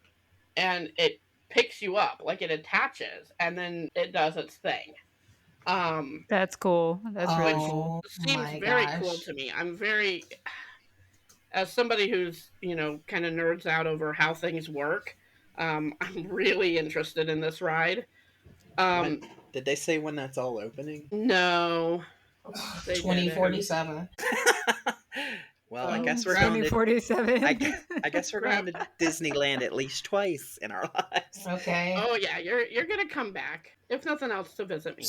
Speaker 3: and it picks you up, it attaches, and then it does its thing.
Speaker 6: That's cool. That's really cool.
Speaker 3: Seems very cool to me. I'm very, as somebody who's kind of nerds out over how things work, I'm really interested in this ride.
Speaker 5: Did they say when that's all opening?
Speaker 3: No, they
Speaker 4: 2047.
Speaker 5: Well, I guess
Speaker 3: Oh,
Speaker 5: we're going to
Speaker 6: 2047.
Speaker 5: I guess we're going to Disneyland at least twice in our lives.
Speaker 4: Okay.
Speaker 3: Oh yeah, you're gonna come back if nothing else to visit me.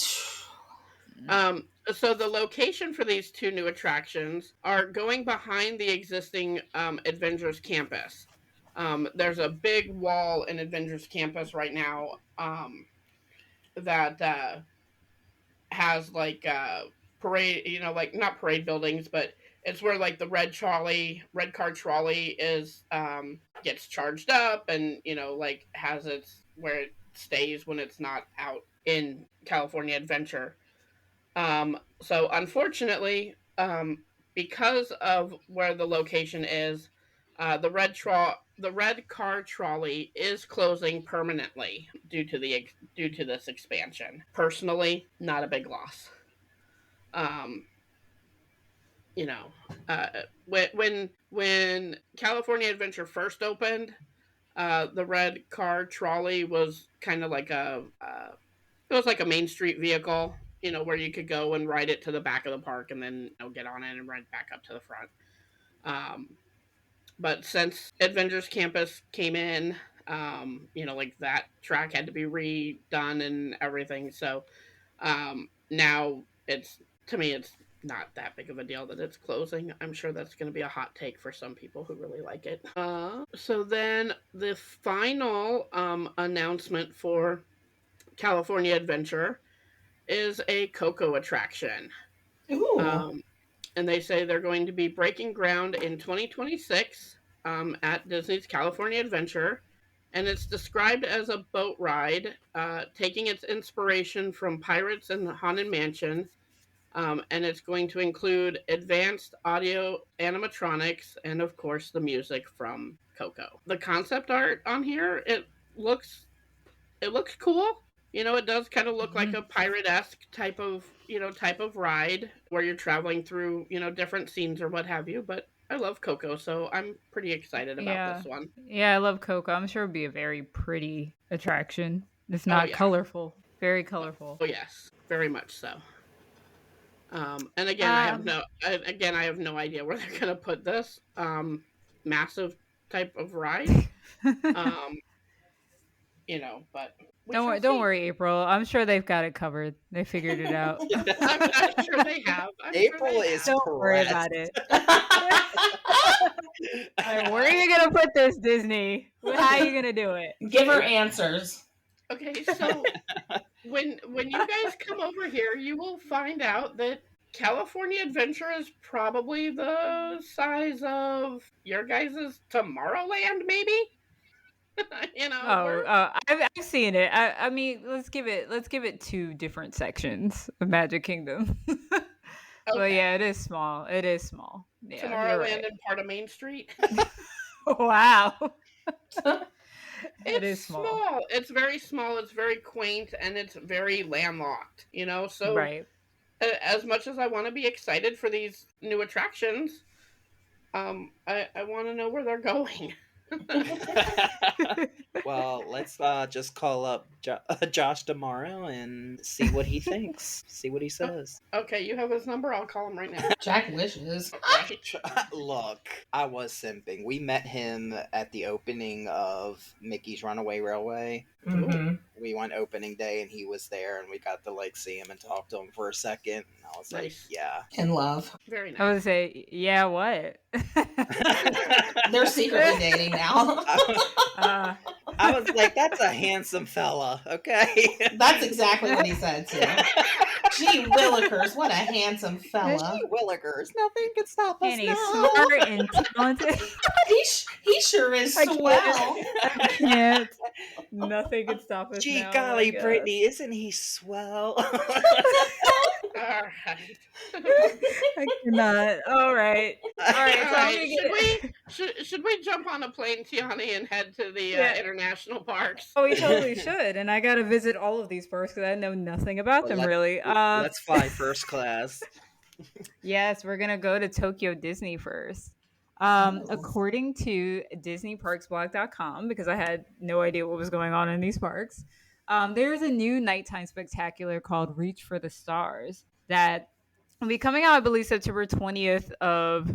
Speaker 3: So the location for these two new attractions are going behind the existing Adventures campus. There's a big wall in Adventures campus right now that has like parade, like not parade buildings, but it's where like the red car trolley is gets charged up, and like has its where it stays when it's not out in California Adventure. So unfortunately, because of where the location is, the red car trolley is closing permanently due to this expansion. Personally, not a big loss. Um, you know, uh, when California Adventure first opened, the red car trolley was kind of like it was like a Main Street vehicle, where you could go and ride it to the back of the park and then get on it and ride back up to the front. Um, but since Adventures Campus came in, like that track had to be redone and everything. So now to me, it's not that big of a deal that it's closing. I'm sure that's going to be a hot take for some people who really like it. So then the final announcement for California Adventure is a Coco attraction.
Speaker 4: Ooh.
Speaker 3: And they say they're going to be breaking ground in 2026 at Disney's California Adventure. And it's described as a boat ride, taking its inspiration from Pirates and the Haunted Mansion. And it's going to include advanced audio animatronics and, of course, the music from Coco. The concept art on here, looks cool. It does kind of look like a pirate-esque type of ride where you're traveling through, different scenes or what have you. But I love Coco, so I'm pretty excited about this one.
Speaker 6: Yeah, I love Coco. I'm sure it'd be a very pretty attraction. It's not colorful. Very colorful.
Speaker 3: Oh yes, very much so. And again, I have no idea where they're gonna put this massive type of ride. But
Speaker 6: don't worry, April. I'm sure they've got it covered. They figured it out.
Speaker 3: I'm sure they have.
Speaker 5: April is
Speaker 6: don't worry about it. Right, where are you gonna put this, Disney? How are you gonna do it?
Speaker 4: Give her answers.
Speaker 3: Okay, so when you guys come over here, you will find out that California Adventure is probably the size of your guys' Tomorrowland, maybe.
Speaker 6: I've seen it. I mean, let's give it two different sections of Magic Kingdom. But yeah, it is small. It is small. Yeah,
Speaker 3: Tomorrowland and part of Main Street.
Speaker 6: Wow.
Speaker 3: It is small. It's very small. It's very quaint, and it's very landlocked. So
Speaker 6: right.
Speaker 3: As much as I want to be excited for these new attractions, I want to know where they're going.
Speaker 5: Well, let's just call up Josh tomorrow and see what he thinks. See what he says.
Speaker 3: Okay, you have his number. I'll call him right now.
Speaker 4: Jack wishes.
Speaker 5: Look, I was simping. We met him at the opening of Mickey's Runaway Railway.
Speaker 4: Mm-hmm.
Speaker 5: We went opening day and he was there, and we got to see him and talk to him for a second. And I was
Speaker 3: nice.
Speaker 5: Like, yeah.
Speaker 4: In love.
Speaker 3: Very nice.
Speaker 6: I would say, yeah, what?
Speaker 4: They're secretly dating now.
Speaker 5: I was like, that's a handsome fella, okay?
Speaker 4: That's exactly what he said, too. Gee willikers, what a handsome fella.
Speaker 5: Gee willikers, nothing can stop us
Speaker 6: And he's
Speaker 5: now.
Speaker 6: smart and talented.
Speaker 4: He sure is swell.
Speaker 6: I can't. Nothing can stop us
Speaker 5: Gee
Speaker 6: now.
Speaker 5: golly, Brittany, isn't he swell?
Speaker 3: All right.
Speaker 6: I cannot. All right.
Speaker 3: Should we jump on a plane, Tionni, and head to the international parks?
Speaker 6: Oh, we totally should. And I got to visit all of these parks because I know nothing about them really.
Speaker 5: Let's fly first class.
Speaker 6: Yes, we're gonna go to Tokyo Disney first.
Speaker 4: Oh.
Speaker 6: According to DisneyParksBlog.com, because I had no idea what was going on in these parks, there's a new nighttime spectacular called Reach for the Stars that will be coming out, I believe, September 20th of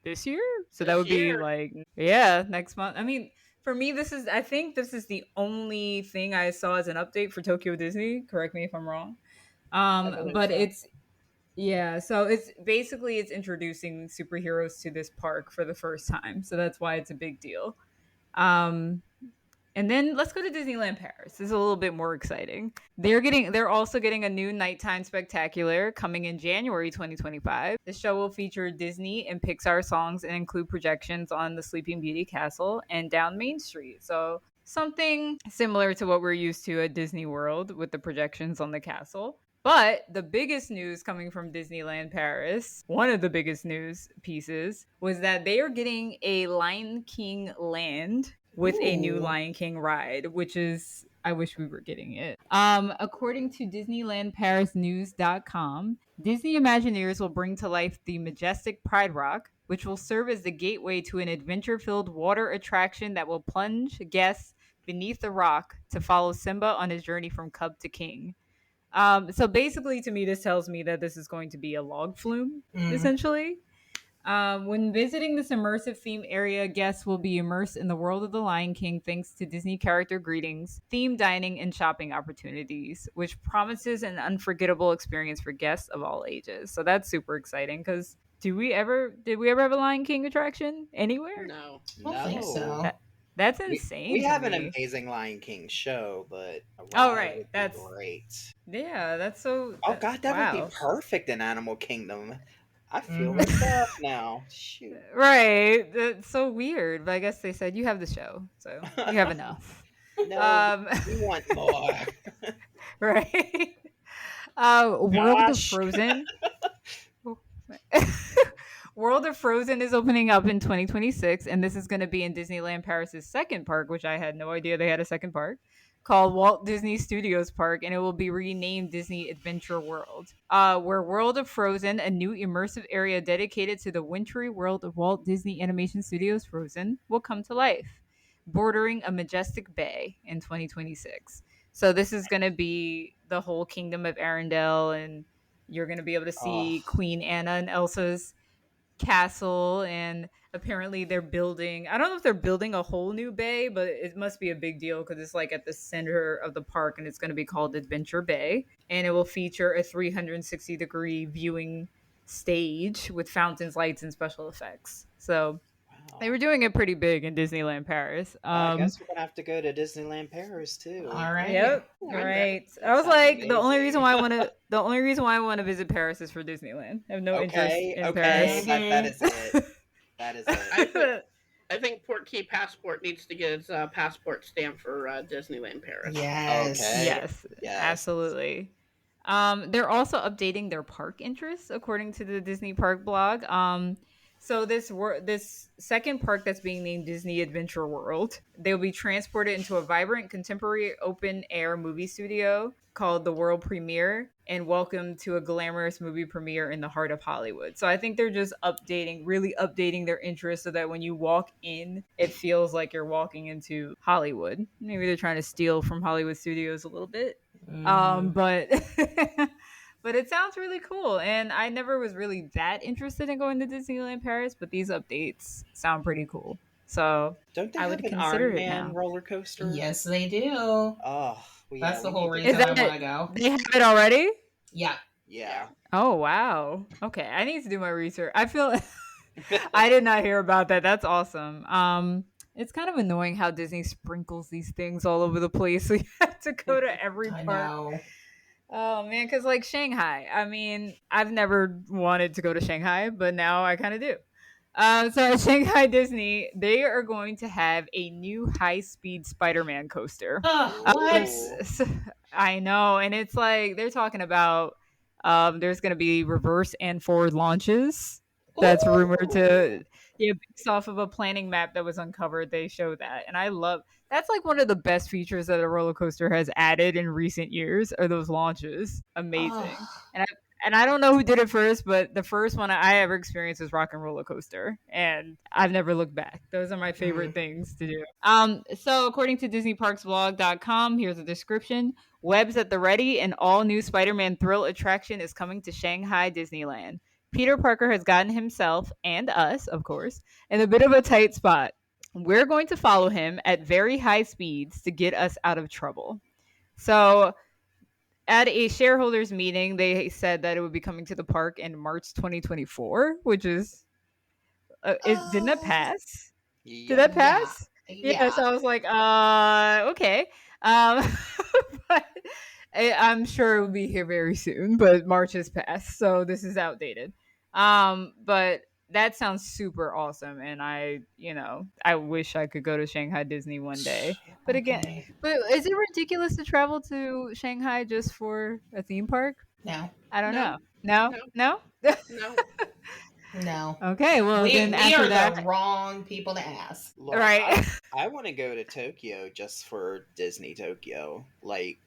Speaker 6: this year. So that
Speaker 3: This
Speaker 6: would be
Speaker 3: year.
Speaker 6: like, next month. I mean, for me, I think this is the only thing I saw as an update for Tokyo Disney. Correct me if I'm wrong.
Speaker 3: I believe
Speaker 6: But
Speaker 3: so.
Speaker 6: it's introducing superheroes to this park for the first time. So that's why it's a big deal. Um, and then let's go to Disneyland Paris. This is a little bit more exciting. They're also getting a new nighttime spectacular coming in January 2025. The show will feature Disney and Pixar songs and include projections on the Sleeping Beauty Castle and down Main Street. So something similar to what we're used to at Disney World with the projections on the castle. But the biggest news coming from Disneyland Paris, one of the biggest news pieces, was that they are getting a Lion King land with a new
Speaker 4: Ooh.
Speaker 6: Lion King ride, which is, I wish we were getting it. According to DisneylandParisNews.com, Disney Imagineers will bring to life the majestic Pride Rock, which will serve as the gateway to an adventure-filled water attraction that will plunge guests beneath the rock to follow Simba on his journey from cub to king. So basically, to me, this tells me that this is going to be a log flume, essentially. When visiting this immersive theme area, guests will be immersed in the world of the Lion King thanks to Disney character greetings, themed dining, and shopping opportunities, which promises an unforgettable experience for guests of all ages. So that's super exciting because did we ever have a Lion King attraction anywhere?
Speaker 3: No.
Speaker 4: I don't think so.
Speaker 6: That's
Speaker 5: We,
Speaker 6: insane.
Speaker 5: we
Speaker 6: to
Speaker 5: have an
Speaker 6: me.
Speaker 5: amazing Lion King show, but a
Speaker 6: Oh,
Speaker 5: ride
Speaker 6: right.
Speaker 5: would be
Speaker 6: That's
Speaker 5: great.
Speaker 6: Yeah, that's so.
Speaker 5: Oh god, that would
Speaker 6: wow.
Speaker 5: be perfect in Animal Kingdom. I feel
Speaker 4: Mhm.
Speaker 5: ripped off now. Shoot.
Speaker 6: Right. That's so weird. But I guess they said you have the show, so you have enough.
Speaker 5: No, we want more.
Speaker 6: Right. World of
Speaker 5: Gosh.
Speaker 6: Frozen. World of Frozen is opening up in 2026, and this is going to be in Disneyland Paris's second park, which I had no idea they had a second park, called Walt Disney Studios Park, and it will be renamed Disney Adventure World. Where World of Frozen, a new immersive area dedicated to the wintry world of Walt Disney Animation Studios Frozen, will come to life, bordering a majestic bay in 2026. So this is going to be the whole kingdom of Arendelle, and you're going to be able to see
Speaker 5: Oh.
Speaker 6: Queen Anna and Elsa's castle, and apparently they're building, I don't know if they're building a whole new bay, but it must be a big deal because it's like at the center of the park, and it's going to be called Adventure Bay, and it will feature a 360-degree viewing stage with fountains, lights, and special effects. So
Speaker 5: Wow.
Speaker 6: they were doing it pretty big in Disneyland Paris.
Speaker 5: I guess we're gonna have to go to Disneyland Paris too.
Speaker 4: All right.
Speaker 6: Yep.
Speaker 3: I'm
Speaker 6: Right.
Speaker 5: That
Speaker 6: I was
Speaker 5: sounds
Speaker 6: like, the only
Speaker 5: amazing.
Speaker 6: reason why I want to visit Paris is for Disneyland. I have no interest in
Speaker 5: Okay,
Speaker 6: Paris.
Speaker 5: that is it. That is it.
Speaker 3: I think Port Key Passport needs to get its passport stamp for Disneyland Paris.
Speaker 4: Yes.
Speaker 5: Okay.
Speaker 6: Yes, absolutely. They're also updating their park interests according to the Disney Park blog. So this second park that's being named Disney Adventure World, they'll be transported into a vibrant contemporary open air movie studio called the World Premiere and welcome to a glamorous movie premiere in the heart of Hollywood. So I think they're just really updating their interest so that when you walk in, it feels like you're walking into Hollywood. Maybe they're trying to steal from Hollywood studios a little bit. But but it sounds really cool, and I never was really that interested in going to Disneyland Paris, but these updates sound pretty cool. So
Speaker 5: Don't they
Speaker 6: I
Speaker 5: have
Speaker 6: would
Speaker 5: an
Speaker 6: consider
Speaker 5: Iron
Speaker 6: it
Speaker 5: Man
Speaker 6: now.
Speaker 5: roller coaster?
Speaker 4: Yes, they do.
Speaker 5: Oh, well, yeah,
Speaker 4: That's the
Speaker 5: we
Speaker 4: whole
Speaker 5: need to
Speaker 4: reason
Speaker 6: Is
Speaker 4: I
Speaker 6: that-
Speaker 4: want to go.
Speaker 6: They have it already?
Speaker 4: Yeah.
Speaker 5: Yeah.
Speaker 6: Oh wow. Okay, I need to do my research. I feel I did not hear about that. That's awesome. It's kind of annoying how Disney sprinkles these things all over the place, so you have to go to every
Speaker 4: I
Speaker 6: park.
Speaker 4: know.
Speaker 6: Oh man, because like Shanghai, I mean, I've never wanted to go to Shanghai, but now I kind of do. So at Shanghai Disney, they are going to have a new high-speed Spider-Man coaster.
Speaker 4: What?
Speaker 6: Ooh. I know, and it's like they're talking about there's going to be reverse and forward launches. That's rumored to, based off of a planning map that was uncovered. They show that, and I love that's like one of the best features that a roller coaster has added in recent years are those launches. Amazing.
Speaker 4: Oh.
Speaker 6: And And I don't know who did it first, but the first one I ever experienced was Rock and Roller Coaster, and I've never looked back. Those are my favorite things to do. So according to DisneyParksVlog.com, here's a description: Webs at the ready, an all-new Spider-Man thrill attraction is coming to Shanghai Disneyland. Peter Parker has gotten himself, and us, of course, in a bit of a tight spot. We're going to follow him at very high speeds to get us out of trouble. So at a shareholders meeting, they said that it would be coming to the park in March 2024, which is didn't that pass? Did that pass? Yeah. So I was like, okay. But I'm sure it will be here very soon, but March has passed, so this is outdated. But that sounds super awesome, and I wish I could go to Shanghai Disney one day. But again, but is it ridiculous to travel to Shanghai just for a theme park?
Speaker 4: No.
Speaker 6: I don't know.
Speaker 3: No.
Speaker 6: No?
Speaker 4: No.
Speaker 6: Okay, well
Speaker 4: we
Speaker 6: then after
Speaker 4: are
Speaker 6: that,
Speaker 4: the wrong people to ask.
Speaker 5: Look,
Speaker 6: right?
Speaker 5: I want to go to Tokyo just for Disney Tokyo. Like,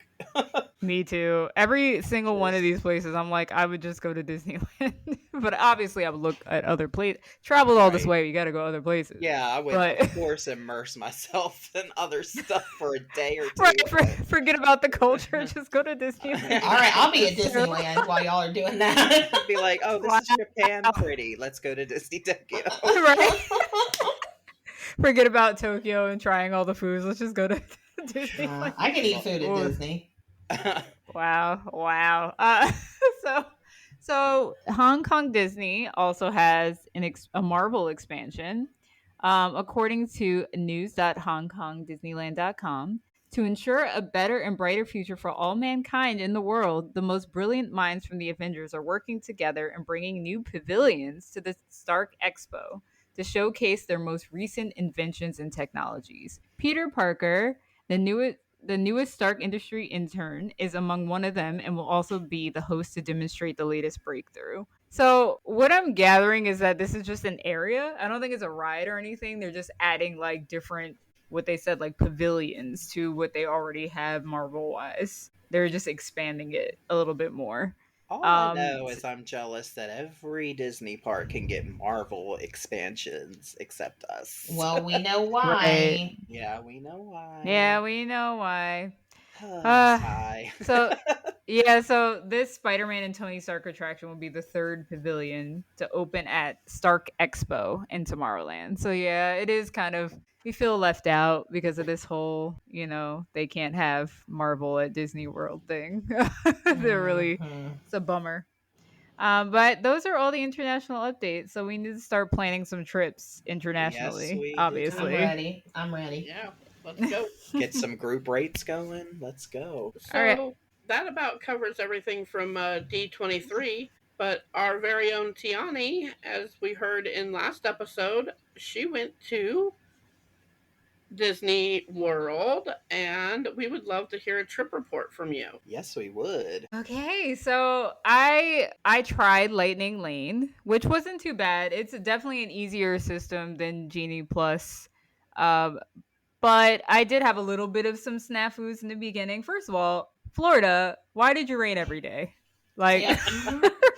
Speaker 6: Me too. Every single one of these places, I'm like, I would just go to Disneyland. But obviously, I would look at other places. Traveled all this way, you got to go other places.
Speaker 5: yeah, I would, of course, immerse myself in other stuff for a day or two.
Speaker 6: Right, forget about the culture. Just go to Disneyland.
Speaker 4: All right, I'll be at Disneyland while y'all are doing that.
Speaker 5: I'd be like, oh, this is Japan pretty. Let's go to Disney Tokyo.
Speaker 6: Right. Forget about Tokyo and trying all the foods. Let's just go to Disneyland.
Speaker 4: I can eat food at Disney.
Speaker 6: Wow. So Hong Kong Disney also has a Marvel expansion. According to news.hongkongdisneyland.com, to ensure a better and brighter future for all mankind in the world, the most brilliant minds from the Avengers are working together and bringing new pavilions to the Stark Expo to showcase their most recent inventions and technologies. Peter Parker, the newest Stark Industry intern, is among one of them and will also be the host to demonstrate the latest breakthrough. So what I'm gathering is that this is just an area. I don't think it's a ride or anything. They're just adding like different, what they said, like pavilions to what they already have Marvel-wise. They're just expanding it a little bit more.
Speaker 5: All I know is I'm jealous that every Disney park can get Marvel expansions except us.
Speaker 4: Well, we know why.
Speaker 6: Right.
Speaker 5: Yeah, we know why.
Speaker 6: Yeah, we know why.
Speaker 5: So
Speaker 6: so this Spider-Man and Tony Stark attraction will be the third pavilion to open at Stark Expo in Tomorrowland. So yeah, it is kind of, we feel left out because of this whole, they can't have Marvel at Disney World thing. They're really, it's a bummer. But those are all the international updates. So we need to start planning some trips internationally, obviously.
Speaker 4: I'm ready.
Speaker 3: Yeah. Let's go.
Speaker 5: Get some group rates going. Let's go.
Speaker 3: So that about covers everything from D23. But our very own Tionni, as we heard in last episode, she went to Disney World, and we would love to hear a trip report from you.
Speaker 5: Yes, we would.
Speaker 6: Okay, so I tried Lightning Lane, which wasn't too bad. It's definitely an easier system than Genie Plus. But I did have a little bit of some snafus in the beginning. First of all, Florida, why did you rain every day? Like,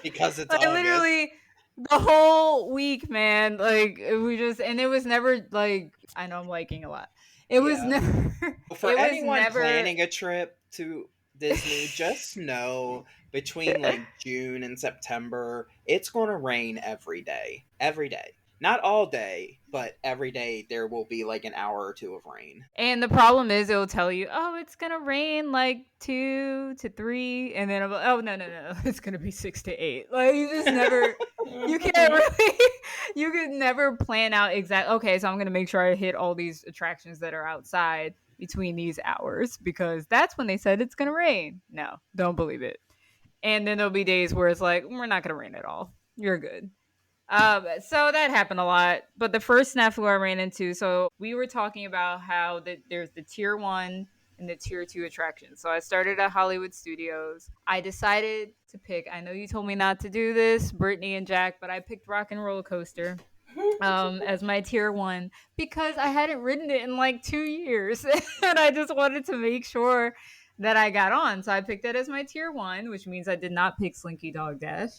Speaker 5: because it's
Speaker 6: like literally the whole week, man. Like, it was never like, I know I'm liking a lot. It was never
Speaker 5: for anyone planning a trip to Disney, just know between like June and September, it's going to rain every day. Every day. Not all day, but every day there will be like an hour or two of rain.
Speaker 6: And the problem is it'll tell you, oh, it's going to rain like 2 to 3. And then, oh, no. It's going to be 6 to 8. Like, you just never, you can't really, you could never plan out exactly, okay, so I'm going to make sure I hit all these attractions that are outside between these hours because that's when they said it's going to rain. No, don't believe it. And then there'll be days where it's like, we're not going to rain at all. You're good. So that happened a lot. But the first snafu I ran into, so we were talking about how there's the tier 1 and the tier 2 attractions. So I started at Hollywood Studios. I decided to pick, I know you told me not to do this, Brittany and Jack, but I picked Rock and Roller Coaster as my tier 1 because I hadn't ridden it in like 2 years. And I just wanted to make sure that I got on. So I picked that as my tier 1, which means I did not pick Slinky Dog Dash.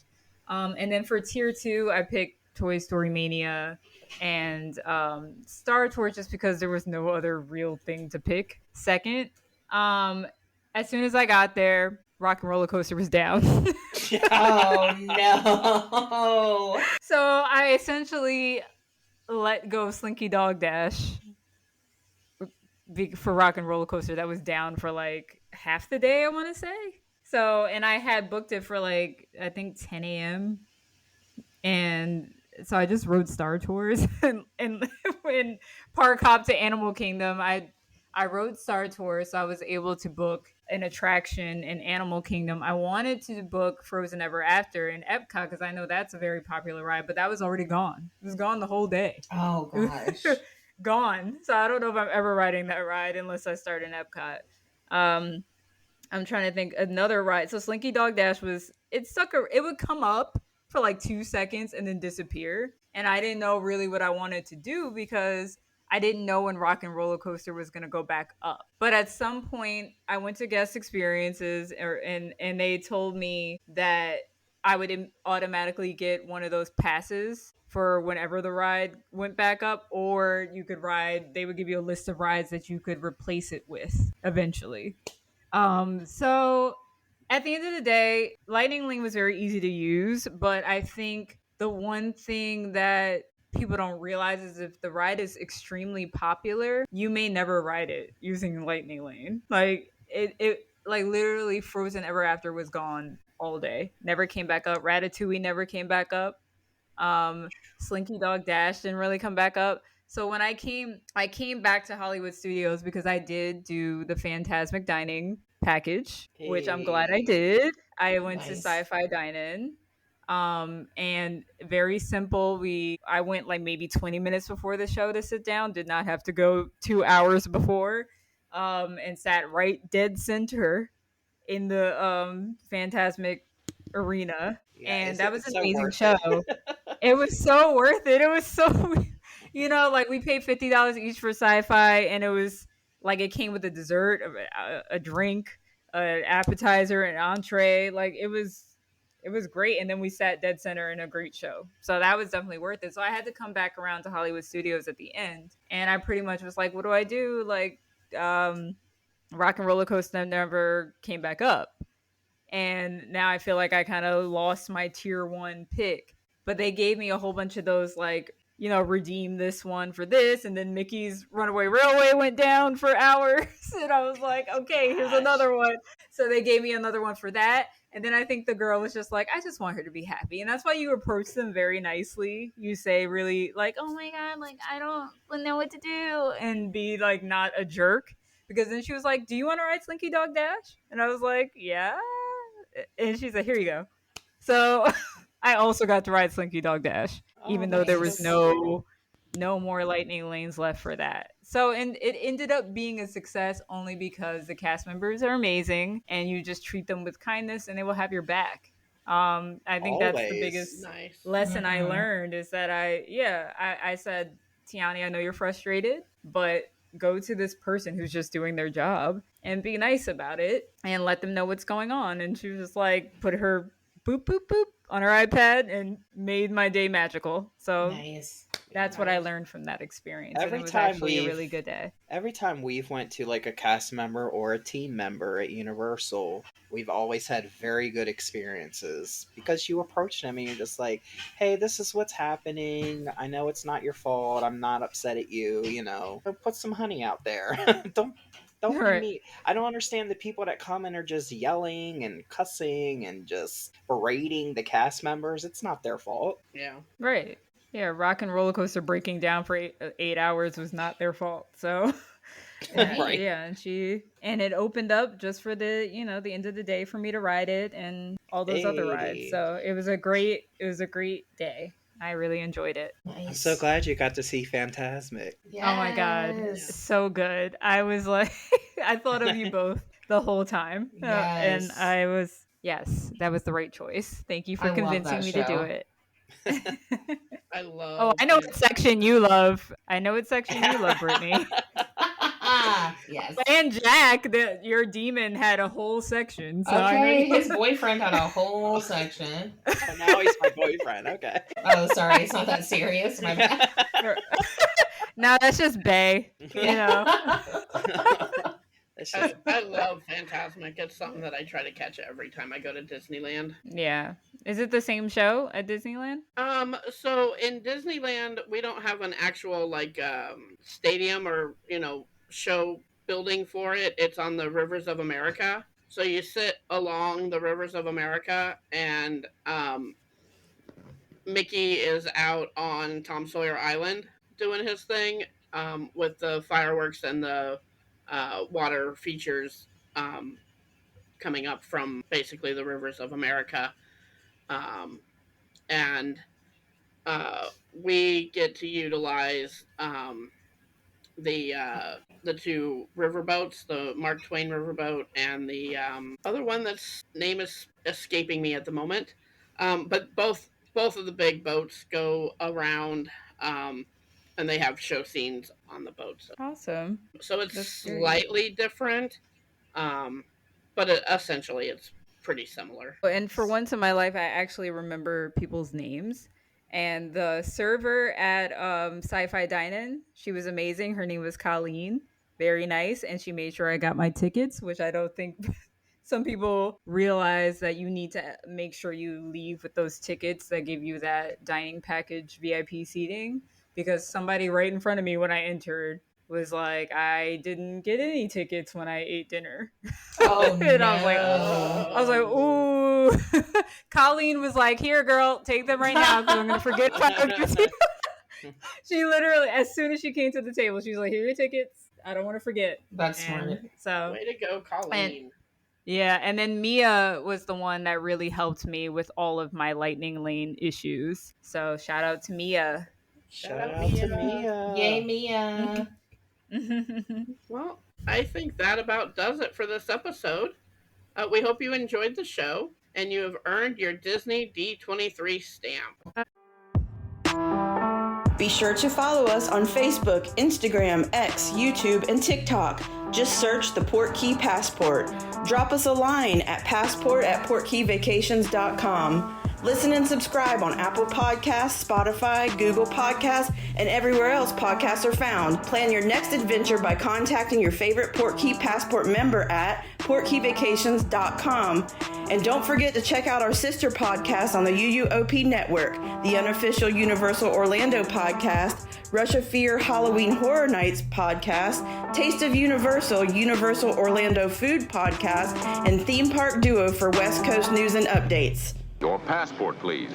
Speaker 6: And then for tier 2, I picked Toy Story Mania and Star Tours just because there was no other real thing to pick. Second, as soon as I got there, Rock and Roller Coaster was down.
Speaker 4: Oh no.
Speaker 6: So I essentially let go of Slinky Dog Dash for Rock and Roller Coaster that was down for like half the day, I want to say. So, and I had booked it for like, I think 10 a.m. And so I just rode Star Tours and when Park Hop to Animal Kingdom, I rode Star Tours, so I was able to book an attraction in Animal Kingdom. I wanted to book Frozen Ever After in Epcot because I know that's a very popular ride, but that was already gone. It was gone the whole day.
Speaker 4: Oh gosh.
Speaker 6: Gone. So I don't know if I'm ever riding that ride unless I start in Epcot. I'm trying to think another ride. So Slinky Dog Dash it would come up for like 2 seconds and then disappear. And I didn't know really what I wanted to do because I didn't know when Rock and Roller Coaster was going to go back up. But at some point, I went to guest experiences and they told me that I would automatically get one of those passes for whenever the ride went back up, or you could ride, they would give you a list of rides that you could replace it with eventually. So at the end of the day, Lightning Lane was very easy to use, but I think the one thing that people don't realize is if the ride is extremely popular, you may never ride it using Lightning Lane. Like it like literally Frozen Ever After was gone all day. Never came back up. Ratatouille never came back up. Slinky Dog Dash didn't really come back up. So when I came back to Hollywood Studios because I did do the Fantasmic Dining package, which I'm glad I did. I went to Sci-Fi Dine-In. And very simple. I went like maybe 20 minutes before the show to sit down, did not have to go 2 hours before, and sat right dead center in the Fantasmic arena.
Speaker 5: Yeah,
Speaker 6: and that was an amazing
Speaker 5: so
Speaker 6: show. It was so worth it. It was so, like we paid $50 each for Sci-Fi, and it was like it came with a dessert, a drink, an appetizer, an entree. Like it was great. And then we sat dead center in a great show. So that was definitely worth it. So I had to come back around to Hollywood Studios at the end. And I pretty much was like, what do I do? Like, Rock and Roller Coaster never came back up. And now I feel like I kind of lost my tier 1 pick. But they gave me a whole bunch of those, like, redeem this one for this. And then Mickey's Runaway Railway went down for hours. And I was like, okay, here's another one. So they gave me another one for that. And then I think the girl was just like, I just want her to be happy. And that's why you approach them very nicely. You say really like, oh my God, like, I don't know what to do. And be like, not a jerk. Because then she was like, do you want to ride Slinky Dog Dash? And I was like, yeah. And she's like, here you go. So I also got to ride Slinky Dog Dash, even though there was no more Lightning Lanes left for that. So, and it ended up being a success only because the cast members are amazing and you just treat them with kindness and they will have your back. I think that's the biggest lesson I learned is that I said, Tionni, I know you're frustrated, but go to this person who's just doing their job and be nice about it and let them know what's going on. And she was just like, put her boop, boop, boop on her iPad and made my day magical. So that's what I learned from that experience. And it was actually a really good day.
Speaker 5: Every time we've went to like a cast member or a team member at Universal, we've always had very good experiences because you approach them and you're just like, hey, this is what's happening. I know it's not your fault. I'm not upset at you, Put some honey out there. Don't be mean. I don't understand the people that come and are just yelling and cussing and just berating the cast members. It's not their fault.
Speaker 3: Yeah.
Speaker 6: Right. Yeah, Rock and Roller Coaster breaking down for 8 hours was not their fault. So,
Speaker 5: right.
Speaker 6: Yeah, and it opened up just for the end of the day for me to ride it and all those other rides. So it was a great day. I really enjoyed it.
Speaker 4: Nice.
Speaker 5: I'm so glad you got to see Fantasmic.
Speaker 4: Yes.
Speaker 6: Oh my God, so good. I was like, I thought of you both the whole time, and I was that was the right choice. Thank you for convincing me to do it.
Speaker 3: I love.
Speaker 6: Oh, I know what section you love. Brittany.
Speaker 4: Yes.
Speaker 6: And Jack, your demon had a whole section. So
Speaker 4: Okay, his boyfriend had a whole section.
Speaker 5: Oh, now he's my boyfriend. Okay.
Speaker 4: Oh, sorry, it's not that serious. My bad.
Speaker 6: No, that's just Bay. You know.
Speaker 3: I love Fantasmic. It's something that I try to catch every time I go to Disneyland.
Speaker 6: Yeah. Is it the same show at Disneyland?
Speaker 3: So in Disneyland, we don't have an actual stadium or, show building for it. It's on the Rivers of America. So you sit along the Rivers of America, and Mickey is out on Tom Sawyer Island doing his thing with the fireworks and the water features coming up from basically the Rivers of America. And we get to utilize the two riverboats, the Mark Twain riverboat and the other one that's name is escaping me at the moment. But both of the big boats go around, and they have show scenes on the boats.
Speaker 6: Awesome.
Speaker 3: So it's slightly different, but essentially it's pretty similar.
Speaker 6: And for once in my life, I actually remember people's names. And the server at Sci-Fi Dine-In, she was amazing. Her name was Colleen. Very nice. And she made sure I got my tickets, which I don't think some people realize that you need to make sure you leave with those tickets that give you that dining package VIP seating. Because somebody right in front of me when I entered was like, I didn't get any tickets when I ate dinner.
Speaker 4: Oh,
Speaker 6: and
Speaker 4: no.
Speaker 6: I was like, ooh. Colleen was like, here, girl, take them right now because I'm going to forget if I don't give you. She literally, as soon as she came to the table, she was like, here are your tickets. I don't want to forget.
Speaker 4: That's smart.
Speaker 6: So,
Speaker 3: way to go, Colleen.
Speaker 6: And then Mia was the one that really helped me with all of my Lightning Lane issues. So shout out to Mia.
Speaker 5: Shout out to Mia.
Speaker 4: Yay, Mia.
Speaker 3: Well, I think that about does it for this episode. We hope you enjoyed the show and you have earned your Disney D23 stamp.
Speaker 7: Be sure to follow us on Facebook, Instagram, X, YouTube, and TikTok. Just search the Portkey Passport. Drop us a line at passport@portkeyvacations.com. Listen and subscribe on Apple Podcasts, Spotify, Google Podcasts, and everywhere else podcasts are found. Plan your next adventure by contacting your favorite Portkey Passport member at portkeyvacations.com. And don't forget to check out our sister podcast on the UUOP network, the unofficial Universal Orlando podcast, Russia Fear Halloween Horror Nights podcast, Taste of Universal Orlando Food podcast, and Theme Park Duo for West Coast news and updates.
Speaker 8: Your passport, please.